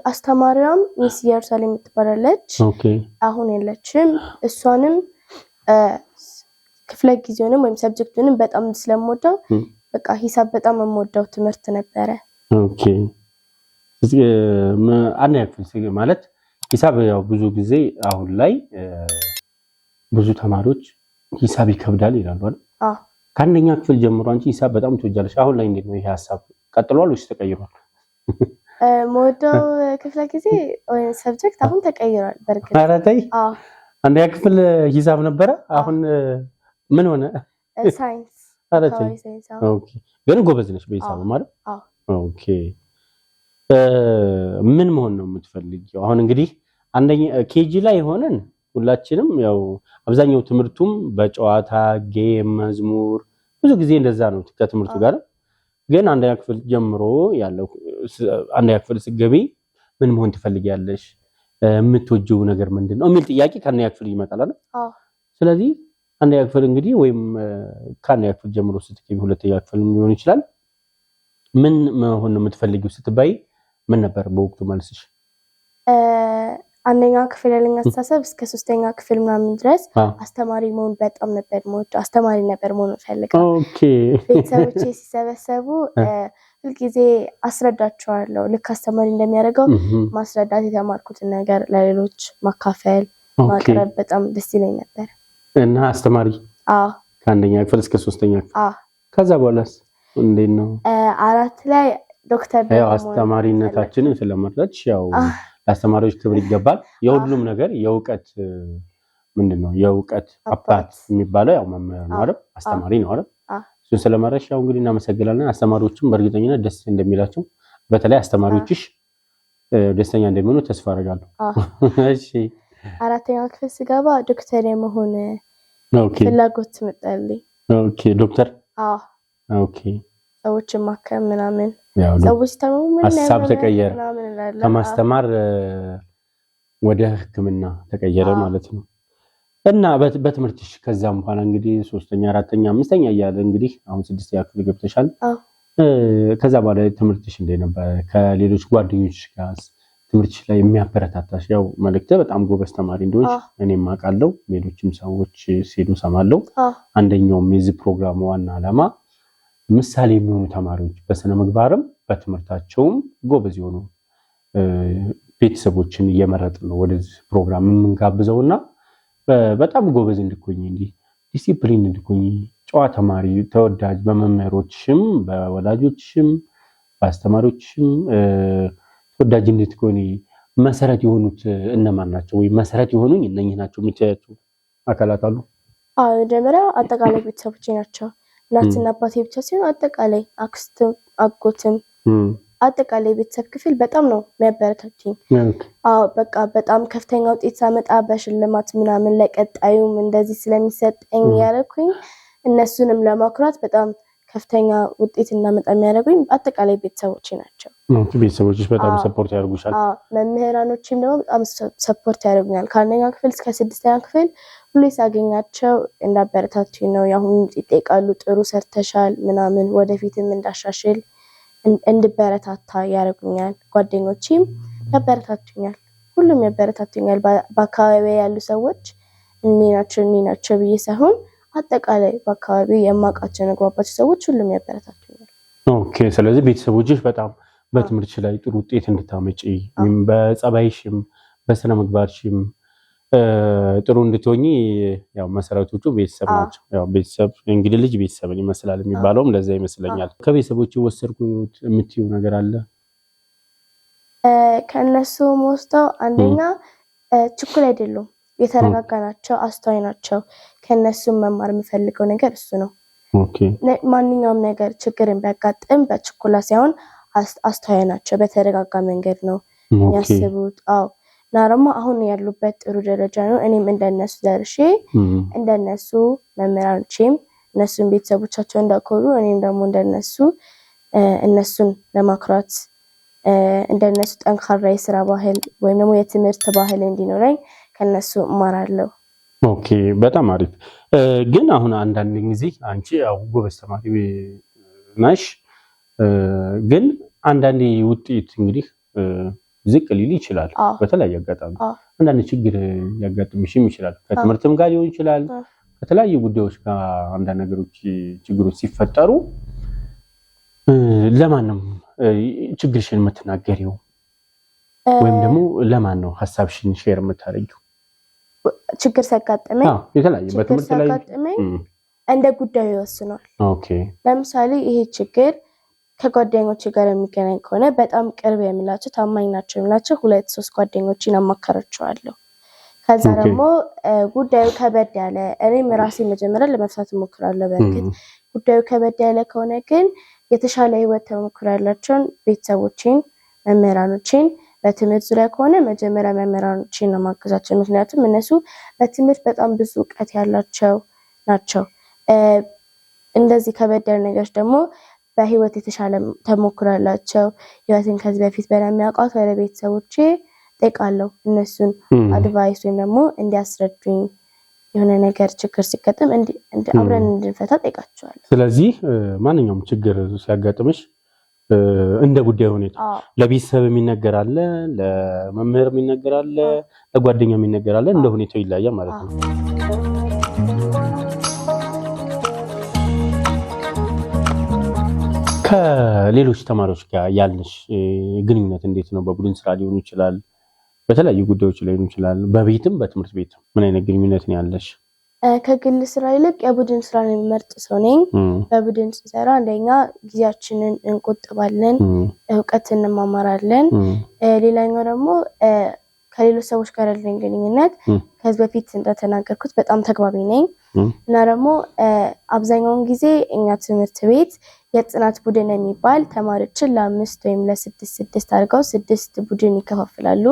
አስተማሪዋም ሚስ ኢየሩሳሌም ትባላለች። አሁን የለችም። እሷንም ክፍለ ጊዜውንም ወይም ሰብጀክቱንም በጣም ስለምወደው በቃ ሂሳብ በጣም የምወደው ትምህርት ነበረ። አንደኛ ክፍል ማለት ሂሳብ ያው ብዙ ጊዜ አሁን ላይ ብዙ ተማሪዎች ሂሳብ ይከብዳል ይላሉ አይደል? ከአንደኛ ክፍል ጀምሮ አንቺ ሂሳብ በጣም ትወጃለሽ። አሁን ላይ እንዴት ነው ይሄ ሐሳብ ቀጥሏል ወይስ ተቀይሯል? ሞደው ክፍለ ጊዜ ወይ ሰብጀክት አሁን ተቀይሯል። በርግጥ ኧረ ተይ። አንደኛ ክፍል ሂሳብ ነበረ፣ አሁን ምን ሆነ? ሳይንስ። ኧረ ተይ። ኦኬ። ግን ጎበዝ ነሽ በሂሳብ ማለት? ኦኬ። ምን መሆን ነው የምትፈልጊው? አሁን እንግዲህ አንደኛ ኬጂ ላይ ሆነን ሁላችንም ያው አብዛኛው ትምህርቱም በጨዋታ ጌም፣ መዝሙር ብዙ ጊዜ እንደዛ ነው ከትምህርቱ ጋር። ግን አንደኛ ክፍል ጀምሮ ያለው አንደኛ ክፍል ስትገቢ ምን መሆን ትፈልጊያለሽ? የምትወጂው ነገር ምንድነው የሚል ጥያቄ ከአንደኛ ክፍል ይመጣል አይደል? ስለዚህ አንደኛ ክፍል እንግዲህ ወይም ከአንደኛ ክፍል ጀምሮ ስትገቢ ሁለተኛ ክፍል ሊሆን ይችላል። ምን መሆን ነው የምትፈልጊው ስትባይ ምን ነበር በወቅቱ መልስሽ? አንደኛ ክፍል ያለኝ አስተሳሰብ እስከ ሶስተኛ ክፍል ምናምን ድረስ አስተማሪ መሆን በጣም ነበር የምወደው። አስተማሪ ነበር መሆን ፈልገው። ኦኬ። ቤተሰቦቼ ሲሰበሰቡ ሁልጊዜ አስረዳቸዋለሁ። ልክ አስተማሪ እንደሚያደርገው ማስረዳት፣ የተማርኩትን ነገር ለሌሎች ማካፈል፣ ማቅረብ በጣም ደስ ይለኝ ነበር። እና አስተማሪ ከአንደኛ ክፍል እስከ ሶስተኛ ክፍል። ከዛ በኋላስ እንዴት ነው? አራት ላይ ዶክተር ያው አስተማሪነታችንን ስለመረጥሽ ያው ለአስተማሪዎች ክብር ይገባል። የሁሉም ነገር የእውቀት ምንድነው የእውቀት አባት የሚባለው ያው መምህር ነው አይደል? አስተማሪ ነው አይደል? እሱን ስለመረጥሽ ያው እንግዲህ እናመሰግናለን። አስተማሪዎችም በእርግጠኝነት ደስ እንደሚላቸው በተለይ አስተማሪዎችሽ ደስተኛ እንደሚሆኑ ተስፋ አደርጋለሁ። እሺ። አራተኛ ክፍል ስገባ ዶክተር የመሆን ፍላጎት መጣልኝ። ኦኬ። ዶክተር ኦኬ ሰዎችን ማከም ምናምን ሰዎች ተመሙ ምን ሐሳብ ተቀየረ ከማስተማር ወደ ሕክምና ተቀየረ ማለት ነው። እና በትምህርትሽ ከዛም በኋላ እንግዲህ 3ኛ 4ኛ 5ኛ እያለ እንግዲህ አሁን 6ኛ ክፍል ገብተሻል። ከዛ በኋላ ትምህርትሽ እንዴት ነበር? ከሌሎች ጓደኞች ጋር ትምህርትሽ ላይ የሚያበረታታሽ ያው መልእክት በጣም ጎበዝ ተማሪ እንደሆንሽ እኔም አውቃለሁ፣ ሌሎችም ሰዎች ሲሉ ሰማለሁ። አንደኛውም የዚህ ፕሮግራም ዋና ዓላማ ምሳሌ የሚሆኑ ተማሪዎች በስነ ምግባርም በትምህርታቸውም ጎበዝ የሆኑ ቤተሰቦችን እየመረጥን ነው ወደዚህ ፕሮግራም የምንጋብዘውና በጣም ጎበዝ እንድትሆኚ እንዲህ ዲሲፕሊን እንድትሆኚ ጨዋ ተማሪ ተወዳጅ በመምህሮችም በወላጆችም በአስተማሪዎችም ተወዳጅ እንድትሆኚ መሰረት የሆኑት እነማን ናቸው? ወይ መሰረት የሆኑኝ እነኚህ ናቸው የምትያቸው አካላት አሉ? መጀመሪያ አጠቃላይ ቤተሰቦቼ ናቸው። እናትና አባቴ ብቻ ሳይሆን አጠቃላይ አክስትም አጎትም አጠቃላይ ቤተሰብ ክፍል በጣም ነው የሚያበረታቱኝ። በቃ በጣም ከፍተኛ ውጤት ሳመጣ በሽልማት ምናምን ለቀጣዩም እንደዚህ ስለሚሰጠኝ ያረኩኝ እነሱንም ለማኩራት በጣም ከፍተኛ ውጤት እናመጣ የሚያደርጉኝ አጠቃላይ ቤተሰቦቼ ናቸው። ቤተሰቦችሽ በጣም ሰፖርት ያደርጉሻል? መምህራኖችም ደግሞ በጣም ሰፖርት ያደርጉኛል። ከአንደኛ ክፍል እስከ 6ኛ ክፍል ሁሌ ሳገኛቸው እንዳበረታቱኝ ነው። ያሁን ይጠይቃሉ፣ ጥሩ ሰርተሻል ምናምን ወደፊትም እንዳሻሽል እንድበረታታ ያደርጉኛል። ጓደኞቼም ያበረታቱኛል፣ ሁሉም ያበረታቱኛል። በአካባቢ ያሉ ሰዎች እኔ ናቸው ብዬ ሳይሆን አጠቃላይ በአካባቢ የማውቃቸው ነገባቸው ሰዎች ሁሉም ያበረታቱኛል። ኦኬ። ስለዚህ ቤተሰቦችሽ በጣም በትምህርትሽ ላይ ጥሩ ውጤት እንድታመጪ በጸባይሽም በስነ ምግባርሽም ጥሩ እንድትሆኚ ያው መሰረቶቹ ቤተሰብ ናቸው። ያው ቤተሰብ እንግዲህ ልጅ ቤተሰብን ይመስላል የሚባለውም ለዛ ይመስለኛል። ከቤተሰቦች ወሰድኩት የምትይው ነገር አለ? ከነሱ ወስደው አንደኛ ችኩል አይደሉም፣ የተረጋጋ ናቸው፣ አስተዋይ ናቸው። ከነሱ መማር የምፈልገው ነገር እሱ ነው። ኦኬ። ማንኛውም ነገር ችግርን ቢያጋጥም በችኩላ ሳይሆን አስተዋይ ናቸው፣ በተረጋጋ መንገድ ነው የሚያስቡት። እና ደግሞ አሁን ያሉበት ጥሩ ደረጃ ነው። እኔም እንደነሱ ደርሼ እንደነሱ መምህራኖቼም እነሱን ቤተሰቦቻቸው እንዳኮሩ እኔም ደግሞ እንደነሱ እነሱን ለማኩራት እንደነሱ ጠንካራ የስራ ባህል ወይም ደግሞ የትምህርት ባህል እንዲኖረኝ ከነሱ እማራለሁ። ኦኬ፣ በጣም አሪፍ። ግን አሁን አንዳንድ ጊዜ አንቺ ያው ጎበዝ ተማሪ ነሽ፣ ግን አንዳንዴ ውጤት እንግዲህ ዝቅ ሊል ይችላል። በተለያየ አጋጣሚ አንዳንድ ችግር ያጋጥምሽም ይችላል። ከትምህርትም ጋር ሊሆን ይችላል፣ ከተለያዩ ጉዳዮች ጋር አንዳንድ ነገሮች ችግሮች ሲፈጠሩ ለማን ነው ችግርሽን የምትናገሪው? ወይም ደግሞ ለማን ነው ሐሳብሽን ሼር የምታደርጊው? ችግር ሲያጋጥመኝ የተለያየ በትምህርት ላይ እንደ ጉዳዩ ይወስናል። ኦኬ። ለምሳሌ ይሄ ችግር ከጓደኞቼ ጋር የሚገናኝ ከሆነ በጣም ቅርብ የምላቸው ታማኝ ናቸው የምላቸው 2-3 ጓደኞቼን አማከራቸዋለሁ። ከዛ ደግሞ ጉዳዩ ከበድ ያለ እኔም ራሴ መጀመሪያ ለመፍታት እሞክራለሁ። በእርግጥ ጉዳዩ ከበድ ያለ ከሆነ ግን የተሻለ ህይወት ተሞክሮ ያላቸውን ቤተሰቦቼን፣ መምህራኖቼን፣ በትምህርት ዙሪያ ከሆነ መጀመሪያ መምህራኖቼን ነው ማገዛቸው። ምክንያቱም እነሱ በትምህርት በጣም ብዙ እውቀት ያላቸው ናቸው። እንደዚህ ከበድ ያለ ነገሮች ደግሞ በህይወት የተሻለ ተሞክሮ ያላቸው ህይወትን ከዚህ በፊት በደንብ ያውቃት ወደ ቤተሰቦቼ ጠይቃለሁ። እነሱን አድቫይስ ወይም ደግሞ እንዲያስረዱኝ የሆነ ነገር ችግር ሲገጥም አብረን እንድንፈታ ጠይቃቸዋለሁ። ስለዚህ ማንኛውም ችግር ሲያጋጥምሽ እንደ ጉዳዩ ሁኔታ ለቤተሰብ የሚነገር አለ፣ ለመምህር የሚነገር አለ፣ ለጓደኛ የሚነገር አለ። እንደ ሁኔታው ይለያያል ማለት ነው። ከሌሎች ተማሪዎች ጋር ያለሽ ግንኙነት እንዴት ነው? በቡድን ስራ ሊሆን ይችላል፣ በተለያዩ ጉዳዮች ላይ ሊሆን ይችላል፣ በቤትም በትምህርት ቤትም ምን አይነት ግንኙነት ነው ያለሽ? ከግል ስራ ይልቅ የቡድን ስራ የሚመርጥ ሰው ነኝ። በቡድን ስንሰራ አንደኛ ጊዜያችንን እንቆጥባለን፣ እውቀት እንማማራለን። ሌላኛው ደግሞ ከሌሎች ሰዎች ጋር ያለኝ ግንኙነት ከዚህ በፊት እንደተናገርኩት በጣም ተግባቢ ነኝ እና ደግሞ አብዛኛውን ጊዜ እኛ ትምህርት ቤት የጥናት ቡድን የሚባል ተማሪዎችን ለ5 ወይም ለ6 አድርገው 6 ቡድን ይከፋፍላሉ።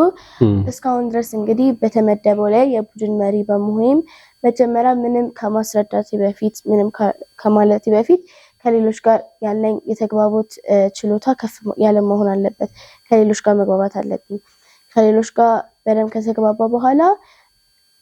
እስካሁን ድረስ እንግዲህ በተመደበው ላይ የቡድን መሪ በመሆኔም መጀመሪያ ምንም ከማስረዳቴ በፊት ምንም ከማለቴ በፊት ከሌሎች ጋር ያለኝ የተግባቦት ችሎታ ከፍ ያለ መሆን አለበት። ከሌሎች ጋር መግባባት አለብኝ። ከሌሎች ጋር በደንብ ከተግባባ በኋላ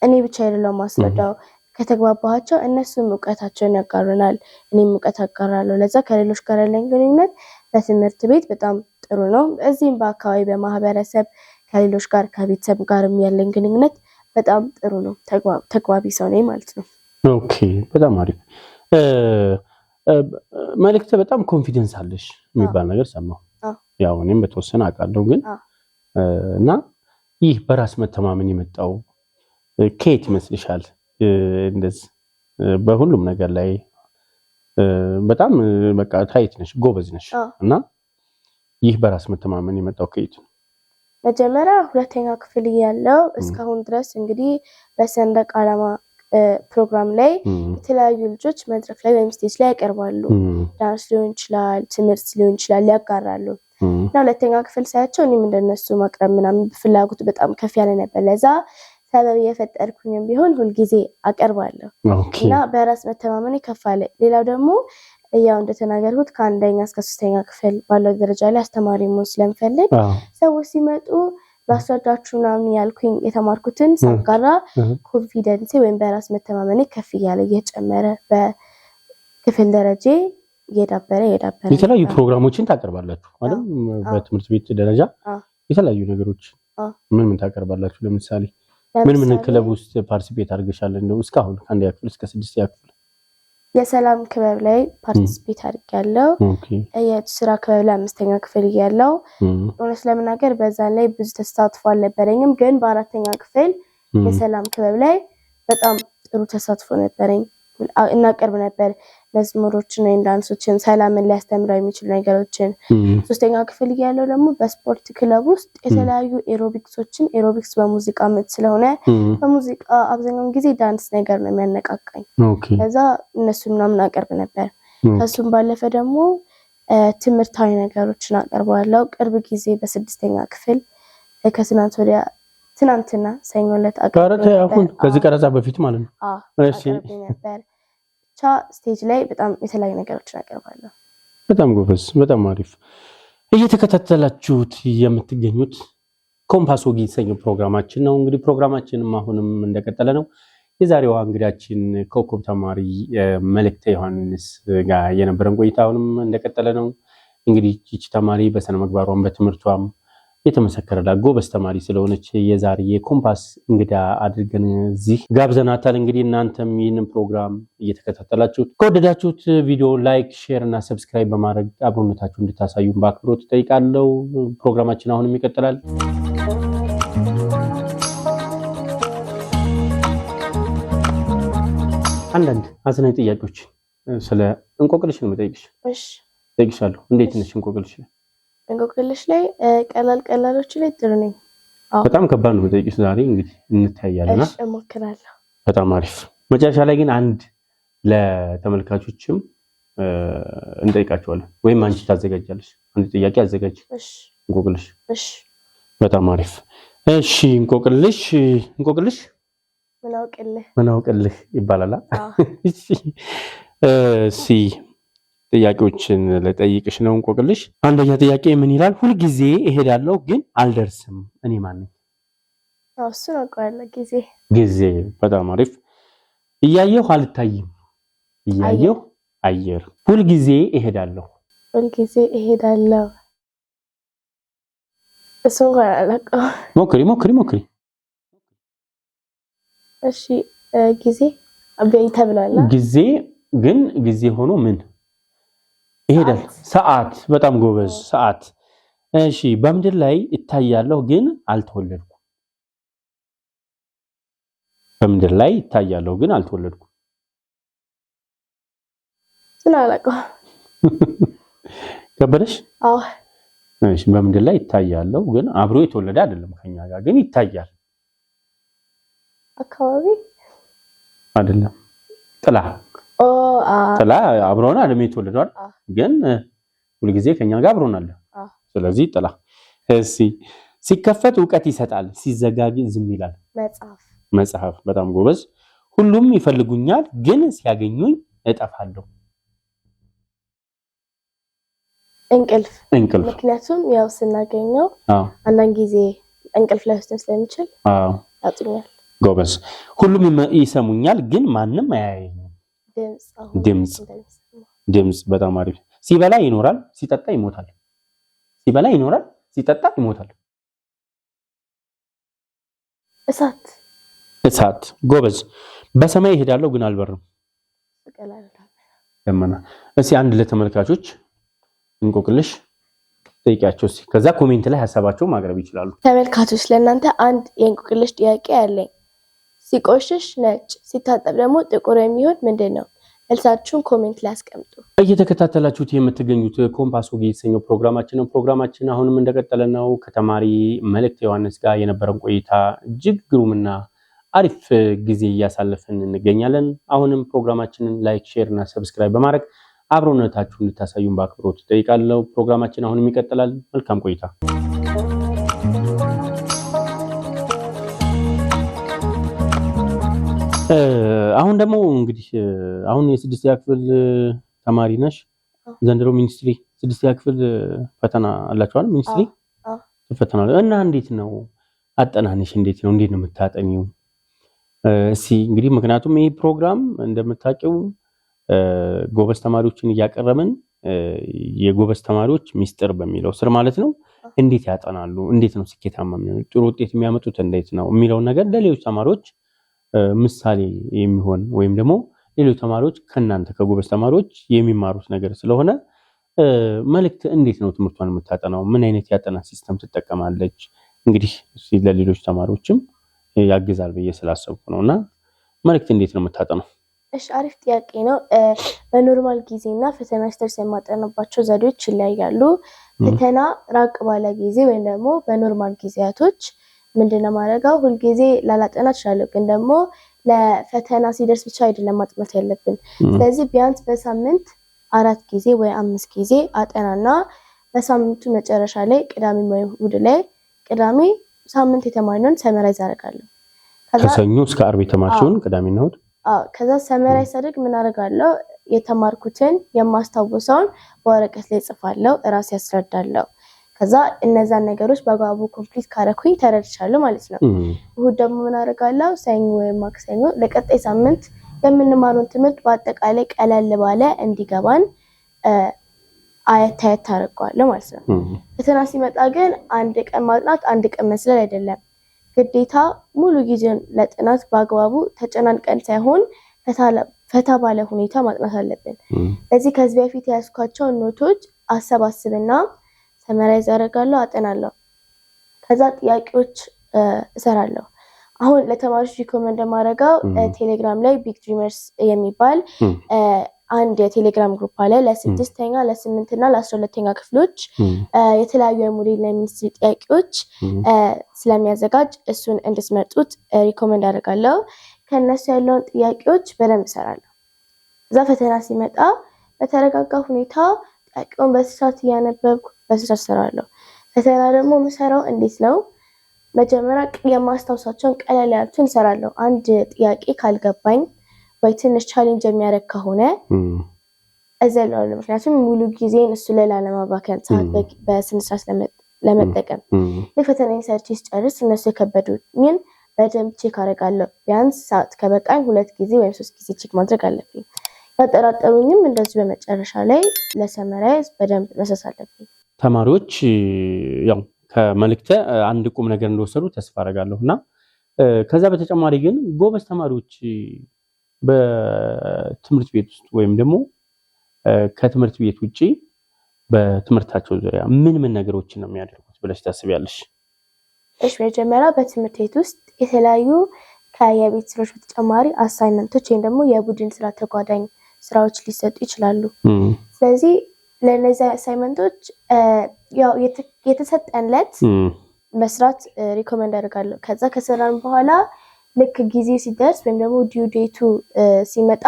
እኔ ብቻ አይደለም ማስረዳው፣ ከተግባባቸው እነሱም ዕውቀታቸውን ያጋሩናል፣ እኔም ዕውቀት አጋራለሁ። ለዛ ከሌሎች ጋር ያለኝ ግንኙነት በትምህርት ቤት በጣም ጥሩ ነው። እዚህም በአካባቢ በማህበረሰብ ከሌሎች ጋር ከቤተሰብ ጋር ያለኝ ግንኙነት በጣም ጥሩ ነው። ተግባቢ ሰው ነኝ ማለት ነው። ኦኬ በጣም አሪፍ። መልእክት በጣም ኮንፊደንስ አለሽ የሚባል ነገር ሰማሁ። ያው እኔም በተወሰነ አውቃለሁ፣ ግን እና ይህ በራስ መተማመን የመጣው ከየት ይመስልሻል? እንደዚህ በሁሉም ነገር ላይ በጣም በቃ ታይት ነሽ፣ ጎበዝ ነሽ እና ይህ በራስ መተማመን የመጣው ከየት ነው? መጀመሪያ ሁለተኛ ክፍል ያለው እስካሁን ድረስ እንግዲህ በሰንደቅ ዓላማ ፕሮግራም ላይ የተለያዩ ልጆች መድረክ ላይ ወይም ስቴጅ ላይ ያቀርባሉ። ዳንስ ሊሆን ይችላል፣ ትምህርት ሊሆን ይችላል፣ ያጋራሉ። እና ሁለተኛ ክፍል ሳያቸው እኔም እንደነሱ ማቅረብ ምናምን ፍላጎቱ በጣም ከፍ ያለ ነበር። ለዛ ሰበብ የፈጠርኩኝም ቢሆን ሁልጊዜ አቀርባለሁ እና በራስ መተማመን ከፍ አለ። ሌላው ደግሞ ያው እንደተናገርኩት ከአንደኛ እስከ 3ኛ ክፍል ባለው ደረጃ ላይ አስተማሪ መሆን ስለምፈልግ ሰዎች ሲመጡ ላስረዳችሁ ምናምን ያልኩኝ የተማርኩትን ሳጋራ ኮንፊደንስ ወይም በራስ መተማመን ከፍ እያለ እየጨመረ በክፍል ደረጃ እየዳበረ የተለያዩ ፕሮግራሞችን ታቀርባላችሁ አይደል? በትምህርት ቤት ደረጃ የተለያዩ ነገሮች ምን ታቀርባላችሁ? ለምሳሌ ምን ክለብ ውስጥ ፓርቲሲፔት አድርገሻል? እንደው እስካሁን ከአንደኛ ክፍል እስከ 6ኛ ክፍል የሰላም ክበብ ላይ ፓርቲሲፔት አድርጌያለሁ። የስራ ክበብ ላይ 5ኛ ክፍል እያለሁ እውነት ለመናገር በዛ ላይ ብዙ ተሳትፎ አልነበረኝም፣ ግን በ4ኛ ክፍል የሰላም ክበብ ላይ በጣም ጥሩ ተሳትፎ ነበረኝ። እናቀርብ ነበር መዝሙሮችን ወይም ዳንሶችን፣ ሰላምን ሊያስተምረው የሚችሉ ነገሮችን። 3ኛ ክፍል እያለሁ ደግሞ በስፖርት ክለብ ውስጥ የተለያዩ ኤሮቢክሶችን ኤሮቢክስ በሙዚቃ ምት ስለሆነ በሙዚቃ አብዛኛውን ጊዜ ዳንስ ነገር ነው የሚያነቃቃኝ። ከዛ እነሱ ምናምን አቀርብ ነበር። ከሱም ባለፈ ደግሞ ትምህርታዊ ነገሮችን አቀርባለሁ። ቅርብ ጊዜ በ6ኛ ክፍል ትናንትና ሰኞ ዕለት አሁን ከዚህ ቀረጻ በፊት ማለት ነው። እሺ ነበር ብቻ ስቴጅ ላይ በጣም የተለያዩ ነገሮችን አቀርባለሁ። በጣም ጎበዝ፣ በጣም አሪፍ። እየተከታተላችሁት የምትገኙት ኮምፓስ ወግ የተሰኘው ፕሮግራማችን ነው። እንግዲህ ፕሮግራማችንም አሁንም እንደቀጠለ ነው። የዛሬዋ እንግዳችን ኮከብ ተማሪ መልእክተ ዮሐንስ ጋር የነበረን ቆይታ አሁንም እንደቀጠለ ነው። እንግዲህ እቺ ተማሪ በስነ ምግባሯም በትምህርቷም የተመሰከረላት ጎበዝ ተማሪ ስለሆነች የዛሬ የኮምፓስ እንግዳ አድርገን እዚህ ጋብዘናታል። እንግዲህ እናንተም ይህንን ፕሮግራም እየተከታተላችሁት ከወደዳችሁት ቪዲዮ ላይክ፣ ሼር እና ሰብስክራይብ በማድረግ አብሮነታችሁ እንድታሳዩን በአክብሮት እጠይቃለሁ። ፕሮግራማችን አሁንም ይቀጥላል። አንዳንድ አዝናኝ ጥያቄዎች ስለ እንቆቅልሽ ነው የምጠይቅሽ። እሺ እጠይቅሻለሁ። እንዴት ነሽ እንቆቅልሽ? እንቆቅልሽ ላይ ቀላሎች ላይ ጥሩ ነኝ። በጣም ከባድ ነው የምጠይቅሽ ዛሬ እንግዲህ እንታያለና እሺ እሞክራለሁ። በጣም አሪፍ። መጨረሻ ላይ ግን አንድ ለተመልካቾችም እንጠይቃቸዋለን ወይም አንቺ ታዘጋጃለሽ። አንድ ጥያቄ አዘጋጅ። እሺ እንቆቅልሽ። እሺ በጣም አሪፍ። እሺ እንቆቅልሽ ምን አውቅልህ ይባላል። እሺ ጥያቄዎችን ለጠይቅሽ ነው እንቆቅልሽ። አንደኛ ጥያቄ ምን ይላል? ሁልጊዜ እሄዳለሁ ግን አልደርስም፣ እኔ ማን ነኝ? እሱ ነው ቆያለ ጊዜ። በጣም አሪፍ። እያየሁ አልታይም፣ እያየሁ አየር። ሁልጊዜ እሄዳለሁ እሱ ጋር ሞክሪ። እሺ ጊዜ አብይ ተብሏል። ጊዜ ግን ጊዜ ሆኖ ምን ይሄዳል? ሰዓት። በጣም ጎበዝ፣ ሰዓት። እሺ በምድር ላይ እታያለሁ ግን አልተወለድኩም። በምድር ላይ እታያለሁ ግን አልተወለድኩም። ስናላቀው ከበደሽ? አዎ። እሺ በምድር ላይ እታያለሁ ግን አብሮ የተወለደ አይደለም ከኛ ጋር ግን ይታያል። አካባቢ አይደለም። ጥላ አብሮና አለም የተወለደው ግን ሁልጊዜ ከኛ ጋር አብሮና አለ። ስለዚህ ጥላ። እሺ ሲከፈት ዕውቀት ይሰጣል፣ ሲዘጋ ግን ዝም ይላል። መጽሐፍ። በጣም ጎበዝ። ሁሉም ይፈልጉኛል ግን ሲያገኙኝ እጠፋለሁ። እንቅልፍ ምክንያቱም ያው ስናገኘው አንዳንድ ጊዜ እንቅልፍ ላይ ወስደን ስለሚችል ያጡኛል። ጎበዝ። ሁሉም ይሰሙኛል ግን ማንም አያየኝም። ድምጽ በጣም አሪፍ። ሲበላ ይኖራል ሲጠጣ ይሞታል። ሲበላ ይኖራል ሲጠጣ ይሞታል። እሳት ጎበዝ። በሰማይ እሄዳለሁ ግን አልበርም። ደመና። እስኪ አንድ ለተመልካቾች እንቆቅልሽ ጠይቂያቸው እስኪ፣ ከዛ ኮሜንት ላይ ሐሳባቸው ማቅረብ ይችላሉ። ተመልካቾች ለእናንተ አንድ የእንቆቅልሽ ጥያቄ አለኝ። ሲቆሽሽ ነጭ ሲታጠብ ደግሞ ጥቁር የሚሆን ምንድነው? መልሳችሁን ኮሜንት ላይ አስቀምጡ። እየተከታተላችሁት የምትገኙት ኮምፓስ ወግ የተሰኘው ፕሮግራማችን አሁንም እንደቀጠለ ነው። ከተማሪ መልእክት ዮሐንስ ጋር የነበረን ቆይታ እጅግ ግሩምና አሪፍ ጊዜ እያሳለፍን እንገኛለን። አሁንም ፕሮግራማችንን ላይክ፣ ሼር እና ሰብስክራይብ በማድረግ አብሮነታችሁን እንድታሳዩን በአክብሮት ጠይቃለሁ። ፕሮግራማችን አሁንም ይቀጥላል። መልካም ቆይታ። አሁን ደግሞ እንግዲህ አሁን የስድስተኛ ክፍል ተማሪ ነሽ። ዘንድሮ ሚኒስትሪ ስድስተኛ ክፍል ፈተና አላችኋል? ሚኒስትሪ ተፈተናል እና እንዴት ነው አጠናንሽ? እንዴት ነው የምታጠኒው? እስኪ እንግዲህ ምክንያቱም ይሄ ፕሮግራም እንደምታውቂው ጎበዝ ተማሪዎችን እያቀረብን የጎበዝ ተማሪዎች ሚስጥር በሚለው ስር ማለት ነው እንዴት ያጠናሉ፣ እንዴት ነው ስኬታማ የሚሆኑት፣ ጥሩ ውጤት የሚያመጡት እንዴት ነው የሚለውን ነገር ለሌሎች ተማሪዎች ምሳሌ የሚሆን ወይም ደግሞ ሌሎች ተማሪዎች ከናንተ ከጎበዝ ተማሪዎች የሚማሩት ነገር ስለሆነ መልእክት እንዴት ነው ትምህርቷን የምታጠናው? ምን አይነት ያጠና ሲስተም ትጠቀማለች? እንግዲህ ለሌሎች ተማሪዎችም ያግዛል ብዬ ስላሰብኩ ነውና መልእክት እንዴት ነው የምታጠናው? እሺ አሪፍ ጥያቄ ነው። በኖርማል ጊዜና ፈተና ስትደርስ የማጠናባቸው ዘዴዎች ይለያያሉ። ፈተና ራቅ ባለ ጊዜ ወይም ደግሞ በኖርማል ጊዜያቶች ምንድነው ማድረጋው? ሁል ጊዜ ላላጠና እችላለሁ፣ ግን ደግሞ ለፈተና ሲደርስ ብቻ አይደለም ማጥናት ያለብን። ስለዚህ ቢያንስ በሳምንት 4 ጊዜ ወይ 5 ጊዜ አጠናና በሳምንቱ መጨረሻ ላይ ቅዳሜ ወይ እሑድ ላይ ቅዳሜ ሳምንት የተማርነውን ሰመራይዝ አደርጋለሁ። ከሰኞ እስከ ዓርብ የተማርሽውን ቅዳሜና እሑድ ከዛ ሰመራይዝ አድርግ ምን አደርጋለሁ? የተማርኩትን የማስታውሰውን በወረቀት ላይ ጽፋለሁ፣ ራሴ ያስረዳለሁ። ከዛ እነዛን ነገሮች በአግባቡ ኮምፕሊት ካረኩኝ ተረድቻለሁ ማለት ነው። እሑድ ደግሞ ምን አደርጋለሁ? ሰኞ ወይ ማክሰኞ ለቀጣይ ሳምንት የምንማረውን ትምህርት በአጠቃላይ ቀለል ባለ እንዲገባን አየት አደርጋለሁ ማለት ነው። ፈተና ሲመጣ ግን አንድ ቀን ማጥናት አንድ ቀን መስለል አይደለም። ግዴታ ሙሉ ጊዜን ለጥናት በአግባቡ ተጨናንቀን ሳይሆን ፈታ ባለ ሁኔታ ማጥናት አለብን። ስለዚህ ከዚህ በፊት ያስኳቸውን ኖቶች አሰባስብና ሰመራይዝ አደርጋለሁ፣ አጠናለሁ። ከዛ ጥያቄዎች እሰራለሁ። አሁን ለተማሪዎች ሪኮመንድ ማድረገው ቴሌግራም ላይ ቢግ ድሪመርስ የሚባል አንድ የቴሌግራም ግሩፕ አለ። ለ6ኛ ለ8 እና ለ12ኛ ክፍሎች የተለያዩ የሞዴልና የሚኒስትሪ ጥያቄዎች ስለሚያዘጋጅ እሱን እንድትመርጡት ሪኮመንድ አደርጋለሁ። ከነሱ ያለውን ጥያቄዎች በደንብ እሰራለሁ። እዛ ፈተና ሲመጣ በተረጋጋ ሁኔታ ጥያቄውን በስርዓት እያነበብኩ በስርዓት እሰራለሁ። ፈተና ደግሞ የምሰራው እንዴት ነው? መጀመሪያ የማስታውሳቸውን ቀለል ያሉትን እሰራለሁ። አንድ ጥያቄ ካልገባኝ ወይ ትንሽ ቻሌንጅ የሚያደርግ ከሆነ እዘለዋለሁ። ምክንያቱም ሙሉ ጊዜን እሱ ላይ ላለማባከን ሰዓት በስነ ስርዓት ለመጠቀም ለፈተናዬን ሰርቼ ስጨርስ እነሱ የከበዱኝን በደንብ ቼክ አደርጋለሁ። ቢያንስ ሰዓት ከበቃኝ 2 ጊዜ ወይም 3 ጊዜ ቼክ ማድረግ አለብኝ። ያጠራጠሩኝም እንደዚህ በመጨረሻ ላይ ለሰመራይዝ በደንብ መሰስ አለብኝ። ተማሪዎች ያው ከመልእክተ አንድ ቁም ነገር እንደወሰዱ ተስፋ አደርጋለሁና ከዛ በተጨማሪ ግን ጎበዝ ተማሪዎች በትምህርት ቤት ውስጥ ወይም ደግሞ ከትምህርት ቤት ውጪ በትምህርታቸው ዙሪያ ምን ነገሮችን ነው የሚያደርጉት ብለሽ ታስቢያለሽ? እሺ መጀመሪያ በትምህርት ቤት ውስጥ የተለያዩ ከየቤት ስራዎች በተጨማሪ አሳይመንቶች ወይም ደግሞ የቡድን ስራ ተጓዳኝ ስራዎች ሊሰጡ ይችላሉ። ስለዚህ ለነዚህ አሳይመንቶች ያው የተሰጠንለት መስራት ሪኮመንድ አደርጋለሁ። ከዛ ከሰራን በኋላ ልክ ጊዜ ሲደርስ ወይም ደግሞ ዲዩ ዴቱ ሲመጣ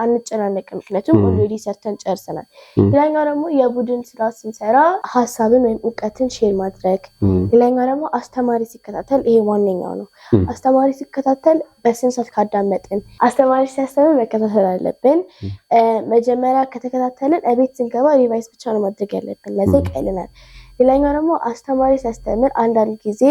አንጨናነቅም፣ ምክንያቱም ኦልሬዲ ሰርተን ጨርሰናል። ሌላኛው ደግሞ የቡድን ስራ ስንሰራ ሀሳብን ወይም እውቀትን ሼር ማድረግ። ሌላኛው ደግሞ አስተማሪ ሲከታተል፣ ይሄ ዋነኛው ነው። አስተማሪ ሲከታተል በስንት ሰዓት ካዳመጥን፣ አስተማሪ ሲያስተምር መከታተል አለብን። መጀመሪያ ከተከታተልን እቤት ስንገባ ሪቫይስ ብቻ ነው ማድረግ ያለብን፣ ለዛ ይቀልናል። ሌላኛው ደግሞ አስተማሪ ሲያስተምር አንዳንድ ጊዜ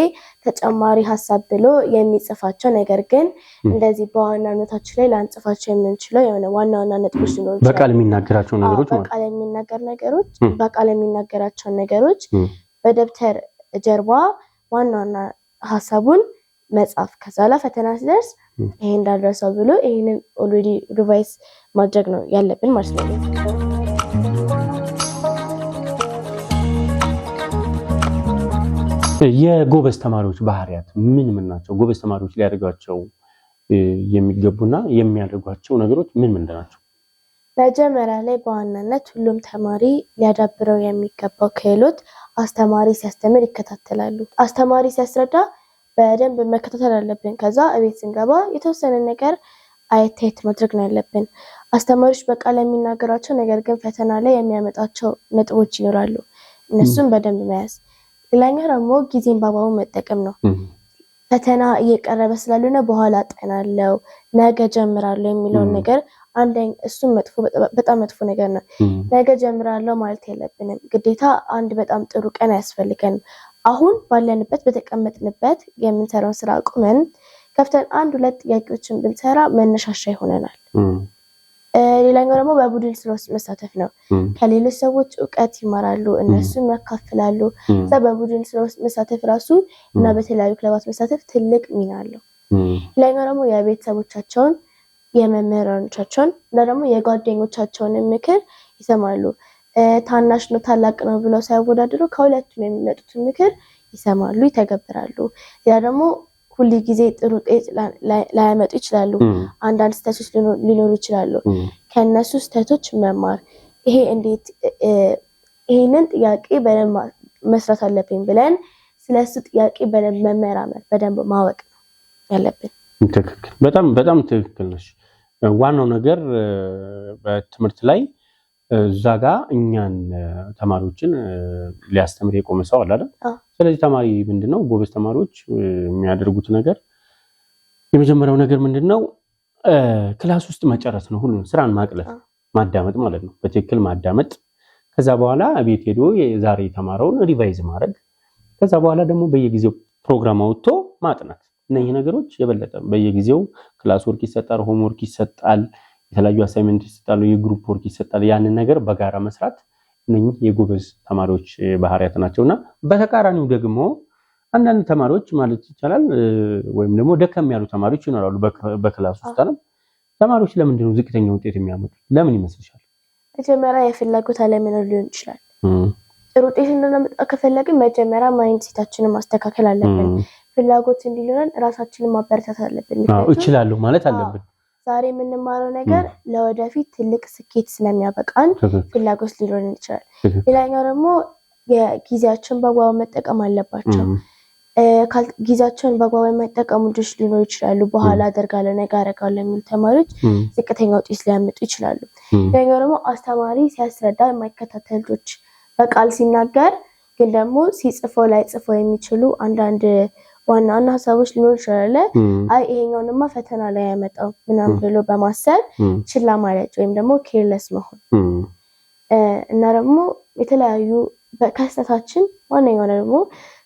ተጨማሪ ሀሳብ ብሎ የሚጽፋቸው ነገር ግን እንደዚህ በዋና ኖታችን ላይ ላንጽፋቸው የምንችለው የሆነ ዋና ነጥቦች ሊኖሩ ይችላሉ። በቃል የሚናገራቸው ነገሮች በቃል የሚናገራቸው ነገሮች በደብተር ጀርባ ዋና ሀሳቡን መጻፍ፣ ከዛ ላይ ፈተና ሲደርስ ይሄ እንዳልረሳው ብሎ ይሄንን ኦልሬዲ ሪቫይስ ማድረግ ነው ያለብን ማለት ነው። የጎበዝ ተማሪዎች ባህሪያት ምን ናቸው? ጎበዝ ተማሪዎች ሊያደርጓቸው የሚገቡና የሚያደርጓቸው ነገሮች ምን ናቸው? መጀመሪያ ላይ በዋናነት ሁሉም ተማሪ ሊያዳብረው የሚገባው ክህሎት አስተማሪ ሲያስተምር ይከታተላሉ። አስተማሪ ሲያስረዳ በደንብ መከታተል አለብን። ከዛ እቤት ስንገባ የተወሰነ ነገር አየት ማድረግ ነው ያለብን። አስተማሪዎች በቃል የሚናገራቸው ነገር ግን ፈተና ላይ የሚያመጣቸው ነጥቦች ይኖራሉ፣ እነሱም በደንብ መያዝ። ሌላኛው ደግሞ ጊዜን በአግባቡ መጠቀም ነው። ፈተና እየቀረበ ስላልሆነ በኋላ አጠናለሁ ነገ ጀምራለሁ የሚለውን ነገር እሱም በጣም መጥፎ ነገር ነው። ነገ ጀምራለሁ ማለት የለብንም። ግዴታ አንድ በጣም ጥሩ ቀን አያስፈልገንም። አሁን ባለንበት በተቀመጥንበት የምንሰራውን ስራ አቁመን ከፍተን 1-2 ጥያቄዎችን ብንሰራ መነሻሻ ይሆነናል። ሌላኛው ደግሞ በቡድን ስራ ውስጥ መሳተፍ ነው። ከሌሎች ሰዎች እውቀት ይማራሉ፣ እነሱም ያካፍላሉ። እዛ በቡድን ስራ ውስጥ መሳተፍ ራሱ እና በተለያዩ ክለባት መሳተፍ ትልቅ ሚና አለው። ሌላኛው ደግሞ የቤተሰቦቻቸውን፣ የመምህራኖቻቸውን እና ደግሞ የጓደኞቻቸውን ምክር ይሰማሉ። ታናሽ ነው ታላቅ ነው ብለው ሳይወዳደሩ ከሁለቱም የሚመጡትን ምክር ይሰማሉ፣ ይተገብራሉ። ያ ደግሞ ሁሉ ጊዜ ጥሩ ውጤት ላያመጡ ይችላሉ። አንዳንድ ስህተቶች ሊኖሩ ይችላሉ። ከነሱ ስህተቶች መማር፣ ይሄንን ጥያቄ በደንብ መስራት አለብኝ ብለን ስለሱ ጥያቄ በደንብ መመራመር፣ በደንብ ማወቅ ነው ያለብን። ትክክል፣ በጣም ትክክል ነሽ። ዋናው ነገር በትምህርት ላይ እዛ ጋር እኛን ተማሪዎችን ሊያስተምር የቆመ ሰው አለ አይደል? ስለዚህ ተማሪ ምንድነው ጎበዝ ተማሪዎች የሚያደርጉት ነገር የመጀመሪያው ነገር ምንድነው ክላስ ውስጥ መጨረስ ነው። ሁሉን ስራን ማቅለል፣ ማዳመጥ ማለት ነው። በትክክል ማዳመጥ። ከዛ በኋላ ቤት ሄዶ ዛሬ የተማረውን ሪቫይዝ ማድረግ። ከዛ በኋላ ደግሞ በየጊዜው ፕሮግራም አውጥቶ ማጥናት። እነዚህ ነገሮች የበለጠ በየጊዜው ክላስ ወርክ ይሰጣል፣ ሆም ወርክ ይሰጣል፣ የተለያዩ አሳይመንት ይሰጣሉ፣ የግሩፕ ወርክ ይሰጣል። ያንን ነገር በጋራ መስራት እነኚህ የጎበዝ ተማሪዎች ባህሪያት ናቸውና በተቃራኒው ደግሞ አንዳንድ ተማሪዎች ማለት ይቻላል ወይም ደግሞ ደከም ያሉ ተማሪዎች ይኖራሉ በክላስ ውስጥ አይደል? ተማሪዎች ለምንድን ነው ዝቅተኛ ውጤት የሚያመጡት? ለምን ይመስልሻል? መጀመሪያ የፍላጎት አለመኖር ሊሆን ይችላል። ጥሩ ውጤት እንድናመጣ ከፈለግን መጀመሪያ ማይንድ ሴታችንን ማስተካከል አለብን። ፍላጎት እንዲኖረን ራሳችንን ማበረታታት አለብን። እችላለሁ ማለት አለብን። ዛሬ የምንማረው ነገር ለወደፊት ትልቅ ስኬት ስለሚያበቃን ፍላጎት ሊኖረን ይችላል። ሌላኛው ደግሞ የጊዜያችን በአግባቡ መጠቀም አለባቸው። ጊዜያቸውን በአግባቡ የማይጠቀሙ ልጆች ሊኖሩ ይችላሉ። በኋላ አደርጋለሁ ነገ አደርጋለሁ የሚሉ ተማሪዎች ዝቅተኛ ውጤት ሊያመጡ ይችላሉ። ሌላኛው ደግሞ አስተማሪ ሲያስረዳ የማይከታተሉ ልጆች፣ በቃል ሲናገር ግን ደግሞ ሲጽፈው ላይ ጽፈው የሚችሉ አንዳንድ ዋና ሀሳቦች ሊኖሩ ይችላል። አይ ይሄኛውንማ ፈተና ላይ ያመጣው ምናምን ብሎ በማሰብ ችላ ማለት ወይም ደግሞ ኬርለስ መሆን እና ደግሞ የተለያዩ ከስተታችን ዋነኛው ደግሞ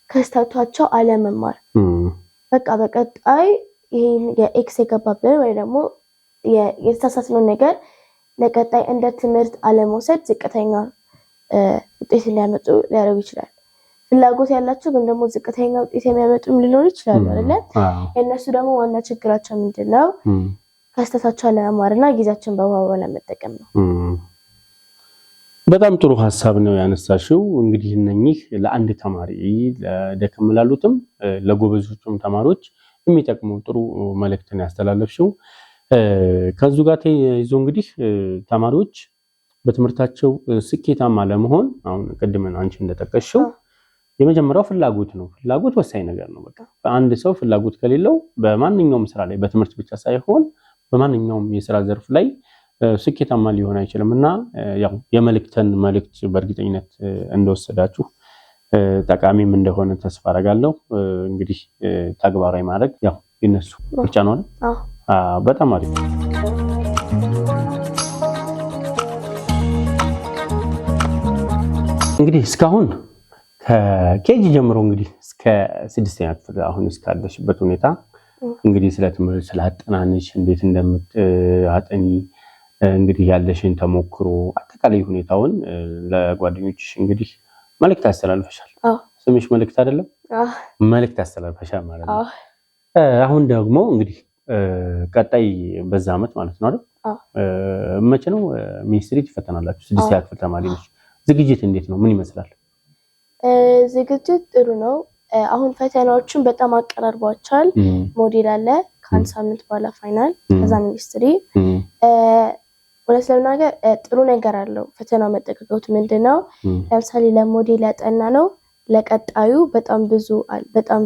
ከስተታቸው አለመማር። በቃ በቀጣይ ይሄን የኤክስ የገባብን ወይ ደግሞ የተሳሳትነው ነገር ለቀጣይ እንደ ትምህርት አለመውሰድ ዝቅተኛ ውጤት ሊያመጡ ሊያደርጉ ይችላል። ፍላጎት ያላቸው ግን ደግሞ ዝቅተኛ ውጤት የሚያመጡም ሊኖሩ ይችላሉ አይደል? የእነሱ ደግሞ ዋና ችግራቸው ምንድነው? ከስተታቸው አለመማርና ጊዜያቸውን በአግባቡ አለመጠቀም ነው። በጣም ጥሩ ሐሳብ ነው ያነሳሽው። እንግዲህ እነኚህ ለአንድ ተማሪ ለደከም ላሉትም ለጎበዞቹም ተማሪዎች የሚጠቅሙ ጥሩ መልእክትን ያስተላለፍሽው። ከዙ ጋር ተይዞ እንግዲህ ተማሪዎች በትምህርታቸው ስኬታማ ለመሆን አሁን ቅድም አንቺ እንደጠቀስሽው የመጀመሪያው ፍላጎት ነው። ፍላጎት ወሳኝ ነገር ነው። በቃ አንድ ሰው ፍላጎት ከሌለው በማንኛውም ስራ ላይ በትምህርት ብቻ ሳይሆን በማንኛውም የስራ ዘርፍ ላይ ስኬታማ ሊሆን አይችልምና ያው የመልእክትን መልእክት በእርግጠኝነት እንደወሰዳችሁ ጠቃሚም እንደሆነ ተስፋ አደርጋለሁ። እንግዲህ ተግባራዊ ማድረግ ያው ይነሱ ብቻ ነው አይደል? በጣም አሪፍ። እንግዲህ እስካሁን ከኬጂ ጀምሮ እንግዲህ እስከ 6ኛ ክፍል አሁን እስካለሽበት ሁኔታ እንግዲህ ስለ ትምህርት ስለ አጠናንሽ እንዴት እንደምትአጠኒ እንግዲህ ያለሽን ተሞክሮ አጠቃላይ ሁኔታውን ለጓደኞችሽ እንግዲህ መልእክት አስተላልፈሻል። ስምሽ መልእክት አይደለም? መልእክት አስተላልፈሻል ማለት ነው። አሁን ደግሞ እንግዲህ ቀጣይ በዛ አመት ማለት ነው አይደል? መቼ ነው ሚኒስትሪ ትፈተናላችሁ? 6ኛ ክፍል ተማሪ ነሽ። ዝግጅት እንዴት ነው? ምን ይመስላል? ዝግጅት ጥሩ ነው። አሁን ፈተናዎችን በጣም አቀራርቧቸዋል። ሞዴል አለ ከአንድ ሳምንት በኋላ ፋይናል፣ ከዛ ሚኒስትሪ። ወለስ ለምናገር ጥሩ ነገር አለው ፈተናው መጠቀቀቱ ምንድነው? ለምሳሌ ለሞዴል ያጠና ነው ለቀጣዩ በጣም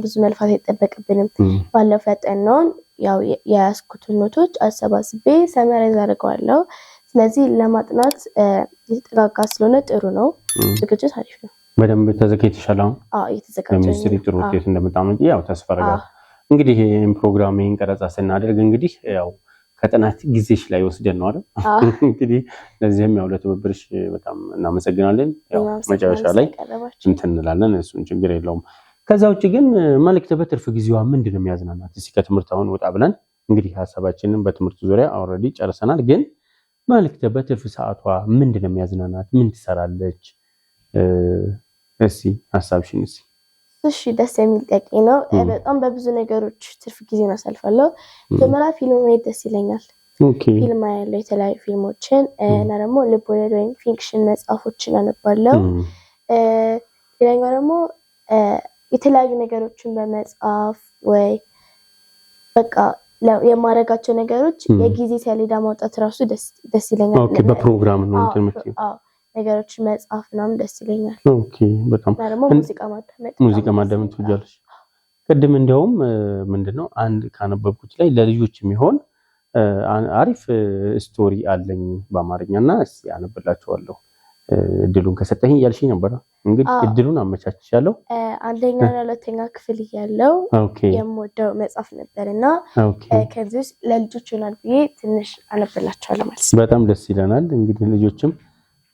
ብዙ መልፋት አይጠበቅብንም። ባለፈው ያጠናውን ያው የያዝኩትን ኖቶች አሰባስቤ ሰመራይዝ አድርገዋለሁ። ስለዚህ ለማጥናት የተጠጋጋ ስለሆነ ጥሩ ነው። ዝግጅት አሪፍ ነው። በደንብ ተዘጋጅተሻል? እየተዘጋጀሁ ሚኒስትሪ ጥሩ ውጤት እንደምታመጪ ያው ተስፋ አደርጋለሁ። እንግዲህ ይሄን ፕሮግራም ቀረጻ ስናደርግ እንግዲህ ያው ከጥናት ጊዜሽ ላይ ወስደን ነው አይደል? እንግዲህ ለዚህም ያው ለትብብርሽ በጣም እናመሰግናለን። ያው መጨረሻ ላይ እንትን እንላለን፣ እሱን ችግር የለውም። ከዛ ውጭ ግን መልእክት በትርፍ ጊዜዋ ምንድነው የሚያዝናናት? እስኪ ከትምህርት አሁን ወጣ ብለን እንግዲህ ሐሳባችንን በትምህርት ዙሪያ ኦልሬዲ ጨርሰናል። ግን መልእክት በትርፍ ሰዓቷ ምንድነው የሚያዝናናት? ምን ትሰራለች? እስኪ ሐሳብሽን እስኪ። እሺ ደስ የሚል ጥያቄ ነው። በጣም በብዙ ነገሮች ትርፍ ጊዜን አሳልፋለሁ። መጀመሪያ ፊልም ማየት ደስ ይለኛል። ፊልም ያለው የተለያዩ ፊልሞችን እና ደግሞ ልቦለድ ወይም ፊክሽን መጽሐፎችን አነባለሁ። ሌላኛው ደግሞ የተለያዩ ነገሮችን በመጽሐፍ ወይ በቃ የማረጋቸው ነገሮች የጊዜ ሰሌዳ ማውጣት ራሱ ደስ ይለኛል። ኦኬ በፕሮግራም ነው እንትን የምትይው? ነገሮች መጽሐፍ ምናምን ደስ ይለኛል። ኦኬ በጣም ደግሞ ሙዚቃ ማዳመጥ ትወጃለሽ? ቅድም እንደውም ምንድነው አንድ ካነበብኩት ላይ ለልጆች የሚሆን አሪፍ ስቶሪ አለኝ በአማርኛና እስኪ አነብላችኋለሁ እድሉን ከሰጠኝ እያልሽኝ ነበር። እንግዲህ እድሉን አመቻችቻለሁ። አንደኛና ሁለተኛ ክፍል እያለሁ የምወደው መጽሐፍ ነበርና ከዚህ ውስጥ ለልጆች ይሆናል ብዬ ትንሽ አነብላችኋለሁ ማለት ነው። በጣም ደስ ይለናል። እንግዲህ ልጆችም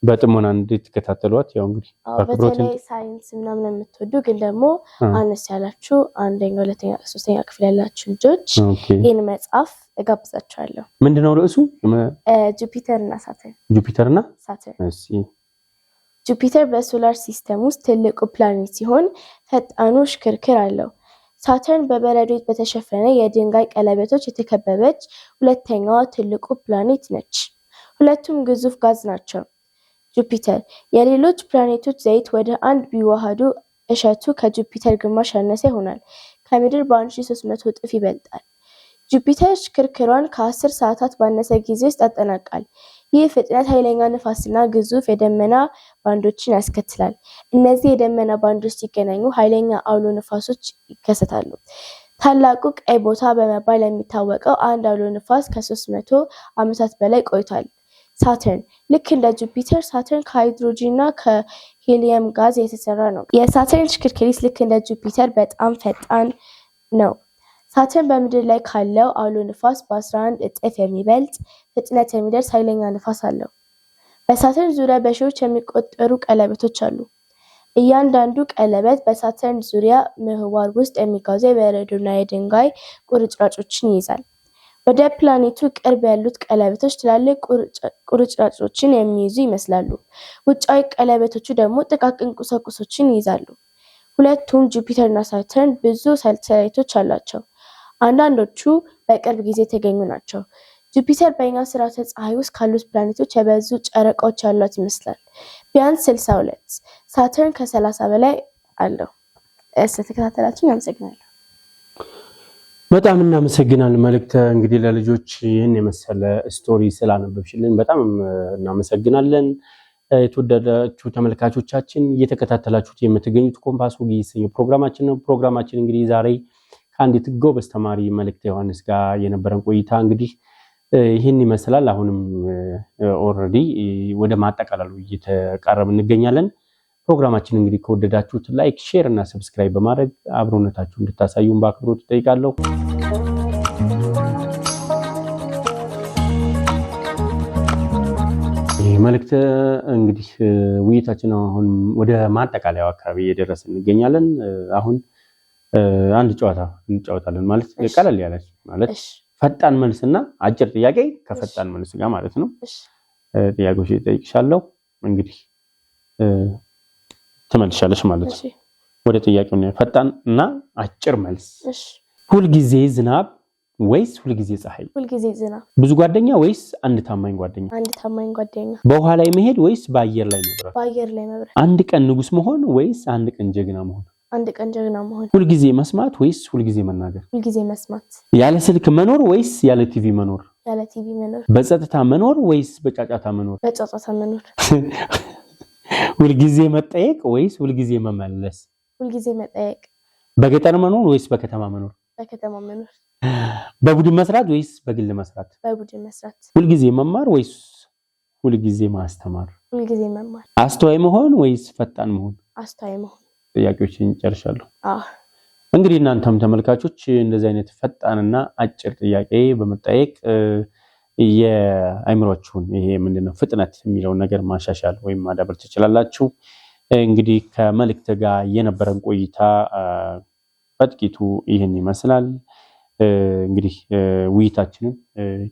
በጥሞና እንድትከታተሏት ያው እንግዲህ በተለይ ሳይንስ ምናምን የምትወዱ ግን ደግሞ አነስ ያላችሁ አንደኛ፣ ሁለተኛ፣ ሶስተኛ ክፍል ያላችሁ ልጆች ይህን መጽሐፍ እጋብዛችኋለሁ። ምንድነው ርዕሱ? ጁፒተር እና ሳተርን። ጁፒተር እና ሳተርን። እሺ። ጁፒተር በሶላር ሲስተም ውስጥ ትልቁ ፕላኔት ሲሆን ፈጣኑ ሽክርክር አለው። ሳተርን በበረዶ በተሸፈነ የድንጋይ ቀለበቶች የተከበበች ሁለተኛዋ ትልቁ ፕላኔት ነች። ሁለቱም ግዙፍ ጋዝ ናቸው። ጁፒተር የሌሎች ፕላኔቶች ዘይት ወደ አንድ ቢዋሃዱ እሸቱ ከጁፒተር ግማሽ ያነሰ ይሆናል። ከምድር በ1300 እጥፍ ይበልጣል። ጁፒተር ሽክርክሯን ከ10 ሰዓታት ባነሰ ጊዜ ውስጥ ያጠናቃል። ይህ ፍጥነት ኃይለኛ ንፋስና ግዙፍ የደመና ባንዶችን ያስከትላል። እነዚህ የደመና ባንዶች ሲገናኙ ኃይለኛ አውሎ ንፋሶች ይከሰታሉ። ታላቁ ቀይ ቦታ በመባል የሚታወቀው አንድ አውሎ ንፋስ ከ300 ዓመታት በላይ ቆይቷል። ሳተርን ልክ እንደ ጁፒተር ሳተርን ከሃይድሮጂን እና ከሄሊየም ጋዝ የተሰራ ነው። የሳተርን ሽክርክሪት ልክ እንደ ጁፒተር በጣም ፈጣን ነው። ሳተርን በምድር ላይ ካለው አውሎ ንፋስ በ11 እጥፍ የሚበልጥ ፍጥነት የሚደርስ ኃይለኛ ንፋስ አለው። በሳተርን ዙሪያ በሺዎች የሚቆጠሩ ቀለበቶች አሉ። እያንዳንዱ ቀለበት በሳተርን ዙሪያ ምህዋር ውስጥ የሚጓዙ የበረዶና የድንጋይ ቁርጭራጮችን ይይዛል። ወደ ፕላኔቱ ቅርብ ያሉት ቀለበቶች ትላልቅ ቁርጭራጮችን የሚይዙ ይመስላሉ። ውጫዊ ቀለበቶቹ ደግሞ ጥቃቅን ቁሳቁሶችን ይይዛሉ። ሁለቱም ጁፒተር እና ሳተርን ብዙ ሳተላይቶች አሏቸው። አንዳንዶቹ በቅርብ ጊዜ የተገኙ ናቸው። ጁፒተር በእኛ ስርዓተ ፀሐይ ውስጥ ካሉት ፕላኔቶች የበዙ ጨረቃዎች ያሏት ይመስላል። ቢያንስ 62። ሳተርን ከ30 በላይ አለው። ስለተከታተላችሁ አመሰግናለሁ። በጣም እናመሰግናለን። መልእክት እንግዲህ ለልጆች ይህን የመሰለ ስቶሪ ስላነበብሽልን በጣም እናመሰግናለን። የተወደዳችሁ ተመልካቾቻችን እየተከታተላችሁት የምትገኙት ኮምፓስ ወግ የተሰኘው ፕሮግራማችን ነው። ፕሮግራማችን እንግዲህ ዛሬ ከአንዲት ጎበዝ ተማሪ መልእክተ ዮሐንስ ጋር የነበረን ቆይታ እንግዲህ ይህን ይመስላል። አሁንም ኦልሬዲ ወደ ማጠቃለሉ እየተቃረብን እንገኛለን። ፕሮግራማችን እንግዲህ ከወደዳችሁት ላይክ፣ ሼር እና ሰብስክራይብ በማድረግ አብሮነታችሁ እንድታሳዩን በአክብሮት እጠይቃለሁ። መልእክት እንግዲህ ውይይታችን አሁን ወደ ማጠቃለያው አካባቢ እየደረስን እንገኛለን። አሁን አንድ ጨዋታ እንጫወታለን ማለት ቀለል ያለች ማለት ፈጣን መልስና አጭር ጥያቄ ከፈጣን መልስ ጋር ማለት ነው። ጥያቄዎች እጠይቅሻለሁ እንግዲህ ትመልሻለሽ ማለት ነው። ወደ ጥያቄው ነው። ፈጣን እና አጭር መልስ። ሁልጊዜ ዝናብ ወይስ ሁልጊዜ ፀሐይ? ሁልጊዜ ዝናብ። ብዙ ጓደኛ ወይስ አንድ ታማኝ ጓደኛ? አንድ ታማኝ ጓደኛ። በውሃ ላይ መሄድ ወይስ በአየር ላይ መብረር? በአየር ላይ መብረር። አንድ ቀን ንጉስ መሆን ወይስ አንድ ቀን ጀግና መሆን? አንድ ቀን ጀግና መሆን። ሁልጊዜ መስማት ወይስ ሁልጊዜ መናገር? ሁልጊዜ መስማት። ያለ ስልክ መኖር ወይስ ያለ ቲቪ መኖር? ያለ ቲቪ መኖር። በጸጥታ መኖር ወይስ በጫጫታ መኖር? በጫጫታ መኖር። ሁልጊዜ መጠየቅ ወይስ ሁልጊዜ መመለስ? ሁልጊዜ መጠየቅ። በገጠር መኖር ወይስ በከተማ መኖር? በከተማ መኖር። በቡድን መስራት ወይስ በግል መስራት? በቡድን መስራት። ሁልጊዜ መማር ወይስ ሁልጊዜ ማስተማር? ሁልጊዜ መማር። አስተዋይ መሆን ወይስ ፈጣን መሆን? አስተዋይ መሆን። ጥያቄዎችን ጨርሻለሁ። እንግዲህ እናንተም ተመልካቾች እንደዚህ አይነት ፈጣንና አጭር ጥያቄ በመጠየቅ የአእምሮአችሁን ይሄ ምንድነው ፍጥነት የሚለውን ነገር ማሻሻል ወይም ማዳበር ትችላላችሁ። እንግዲህ ከመልእክት ጋር የነበረን ቆይታ በጥቂቱ ይህን ይመስላል። እንግዲህ ውይይታችንን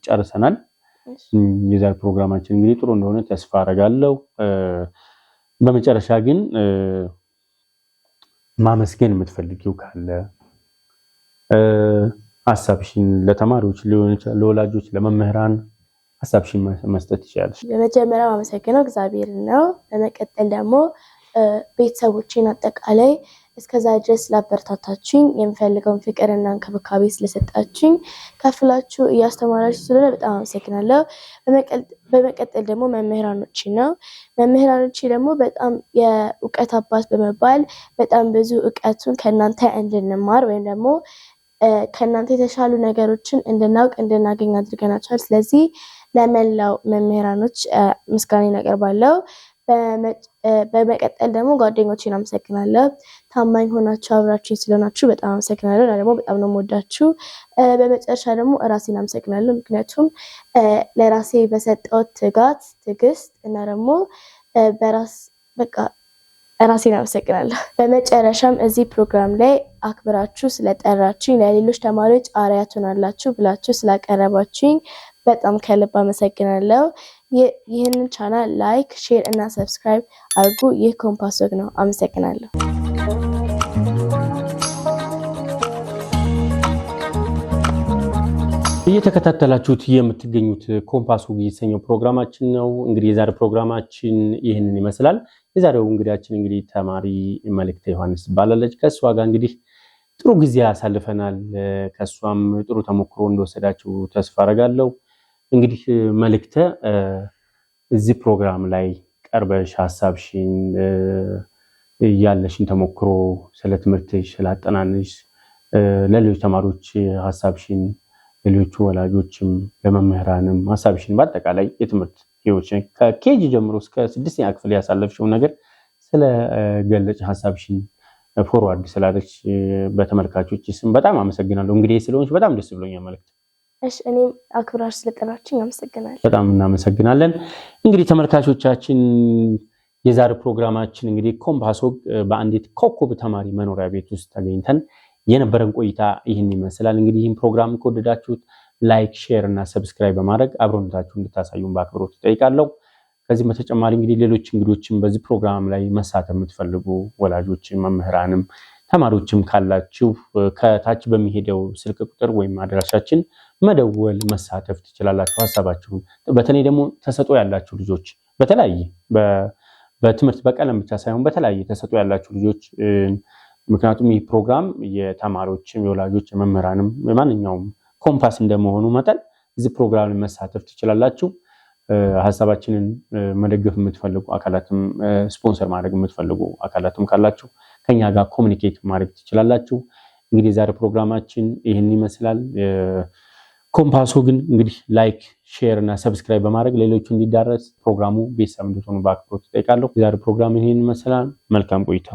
ጨርሰናል። የዛሬ ፕሮግራማችን እንግዲህ ጥሩ እንደሆነ ተስፋ አደርጋለሁ። በመጨረሻ ግን ማመስገን የምትፈልጊው ካለ ሐሳብሽን ለተማሪዎች ሊሆን ይችላል፣ ለወላጆች፣ ለመምህራን ሐሳብሽን መስጠት ይችላል። በመጀመሪያ ማመሰግነው እግዚአብሔር ነው። በመቀጠል ደግሞ ቤተሰቦቼን አጠቃላይ እስከዛ ድረስ ላበረታታችሁኝ፣ የሚፈልገውን ፍቅርና እንክብካቤ ስለሰጣችሁኝ፣ ከፍላችሁ እያስተማራችሁ ስለሆነ በጣም አመሰግናለሁ። በመቀጠል ደግሞ መምህራኖቼ ነው። መምህራኖቼ ደግሞ በጣም የእውቀት አባት በመባል በጣም ብዙ እውቀቱን ከእናንተ እንድንማር ወይም ደግሞ ከእናንተ የተሻሉ ነገሮችን እንድናውቅ እንድናገኝ አድርገናቸዋል። ስለዚህ ለመላው መምህራኖች ምስጋናን አቀርባለሁ። በመቀጠል ደግሞ ጓደኞቼን አመሰግናለሁ። ታማኝ ሆናችሁ አብራችሁ ስለሆናችሁ በጣም አመሰግናለሁ። እና ደግሞ በጣም ነው የምወዳችሁ። በመጨረሻ ደግሞ ራሴን አመሰግናለሁ። ምክንያቱም ለራሴ በሰጠሁት ትጋት፣ ትዕግስት እና ደግሞ በራስ በቃ ራሴን አመሰግናለሁ። በመጨረሻም እዚህ ፕሮግራም ላይ አክብራችሁ ስለጠራችሁኝ፣ ለሌሎች ተማሪዎች አርአያ ትሆናላችሁ ብላችሁ ስላቀረባችሁኝ በጣም ከልብ አመሰግናለሁ። ይህንን ቻናል ላይክ፣ ሼር እና ሰብስክራይብ አድርጉ። ይህ ኮምፓስ ወግ ነው። አመሰግናለሁ። እየተከታተላችሁት የምትገኙት ኮምፓስ ወግ የተሰኘው ፕሮግራማችን ነው። እንግዲህ የዛሬ ፕሮግራማችን ይህንን ይመስላል። የዛሬው እንግዳችን እንግዲህ ተማሪ መልእክተ ዮሐንስ ትባላለች። ከሷ ጋር እንግዲህ ጥሩ ጊዜ ያሳልፈናል። ከሷም ጥሩ ተሞክሮ እንደወሰዳችሁ ተስፋ አደርጋለሁ። እንግዲህ መልእክተ እዚህ ፕሮግራም ላይ ቀርበሽ ሐሳብሽን ያለሽን ተሞክሮ ስለ ትምህርትሽ፣ ስለ አጠናንሽ ለሌሎች ተማሪዎች ሐሳብሽን ለሌሎች ወላጆችም ለመምህራንም ሐሳብሽን በአጠቃላይ የትምህርት ህይወትሽን ከኬጂ ጀምሮ እስከ 6ኛ ክፍል ያሳለፍሽው ነገር ስለ ገለጽ ሐሳብሽን ፎርዋርድ ስላደረግሽ በተመልካቾች ስም በጣም አመሰግናለሁ። እንግዲህ ስለሆንሽ በጣም ደስ ብሎኛል መልእክት። እሺ እኔም አክብራችሁ ስለጠራችሁኝ አመሰግናለሁ። በጣም እናመሰግናለን። እንግዲህ ተመልካቾቻችን የዛሬ ፕሮግራማችን እንግዲህ ኮምፓስ ወግ በአንዲት ኮከብ ተማሪ መኖሪያ ቤት ውስጥ ተገኝተን የነበረን ቆይታ ይህን ይመስላል። እንግዲህ ይህን ፕሮግራም ከወደዳችሁት ላይክ፣ ሼር እና ሰብስክራይብ በማድረግ አብሮነታችሁን እንድታሳዩን በአክብሮት እጠይቃለሁ። ከዚህ በተጨማሪ እንግዲህ ሌሎች እንግዶችም በዚህ ፕሮግራም ላይ መሳተፍ የምትፈልጉ ወላጆችም መምህራንም ተማሪዎችም ካላችሁ ከታች በሚሄደው ስልክ ቁጥር ወይም አድራሻችን መደወል መሳተፍ ትችላላችሁ። ሐሳባችሁን በተለይ ደግሞ ተሰጥኦ ያላችሁ ልጆች በተለያየ በትምህርት በቀለም ብቻ ሳይሆን በተለያየ ተሰጥኦ ያላችሁ ልጆች ምክንያቱም ይህ ፕሮግራም የተማሪዎችም የወላጆች የመምህራንም ማንኛውም ኮምፓስ እንደመሆኑ መጠን እዚህ ፕሮግራም ላይ መሳተፍ ትችላላችሁ። ሐሳባችንን መደገፍ የምትፈልጉ አካላትም ስፖንሰር ማድረግ የምትፈልጉ አካላትም ካላችሁ ከኛ ጋር ኮሙኒኬት ማድረግ ትችላላችሁ። እንግዲህ ዛሬ ፕሮግራማችን ይሄን ይመስላል። ኮምፓሶ ግን እንግዲህ ላይክ፣ ሼር እና ሰብስክራይብ በማድረግ ሌሎቹ እንዲዳረስ ፕሮግራሙ ቤተሰብ እንድትሆኑ በአክብሮት እጠይቃለሁ። ዛሬ ፕሮግራም ይሄን ይመስላል። መልካም ቆይታ።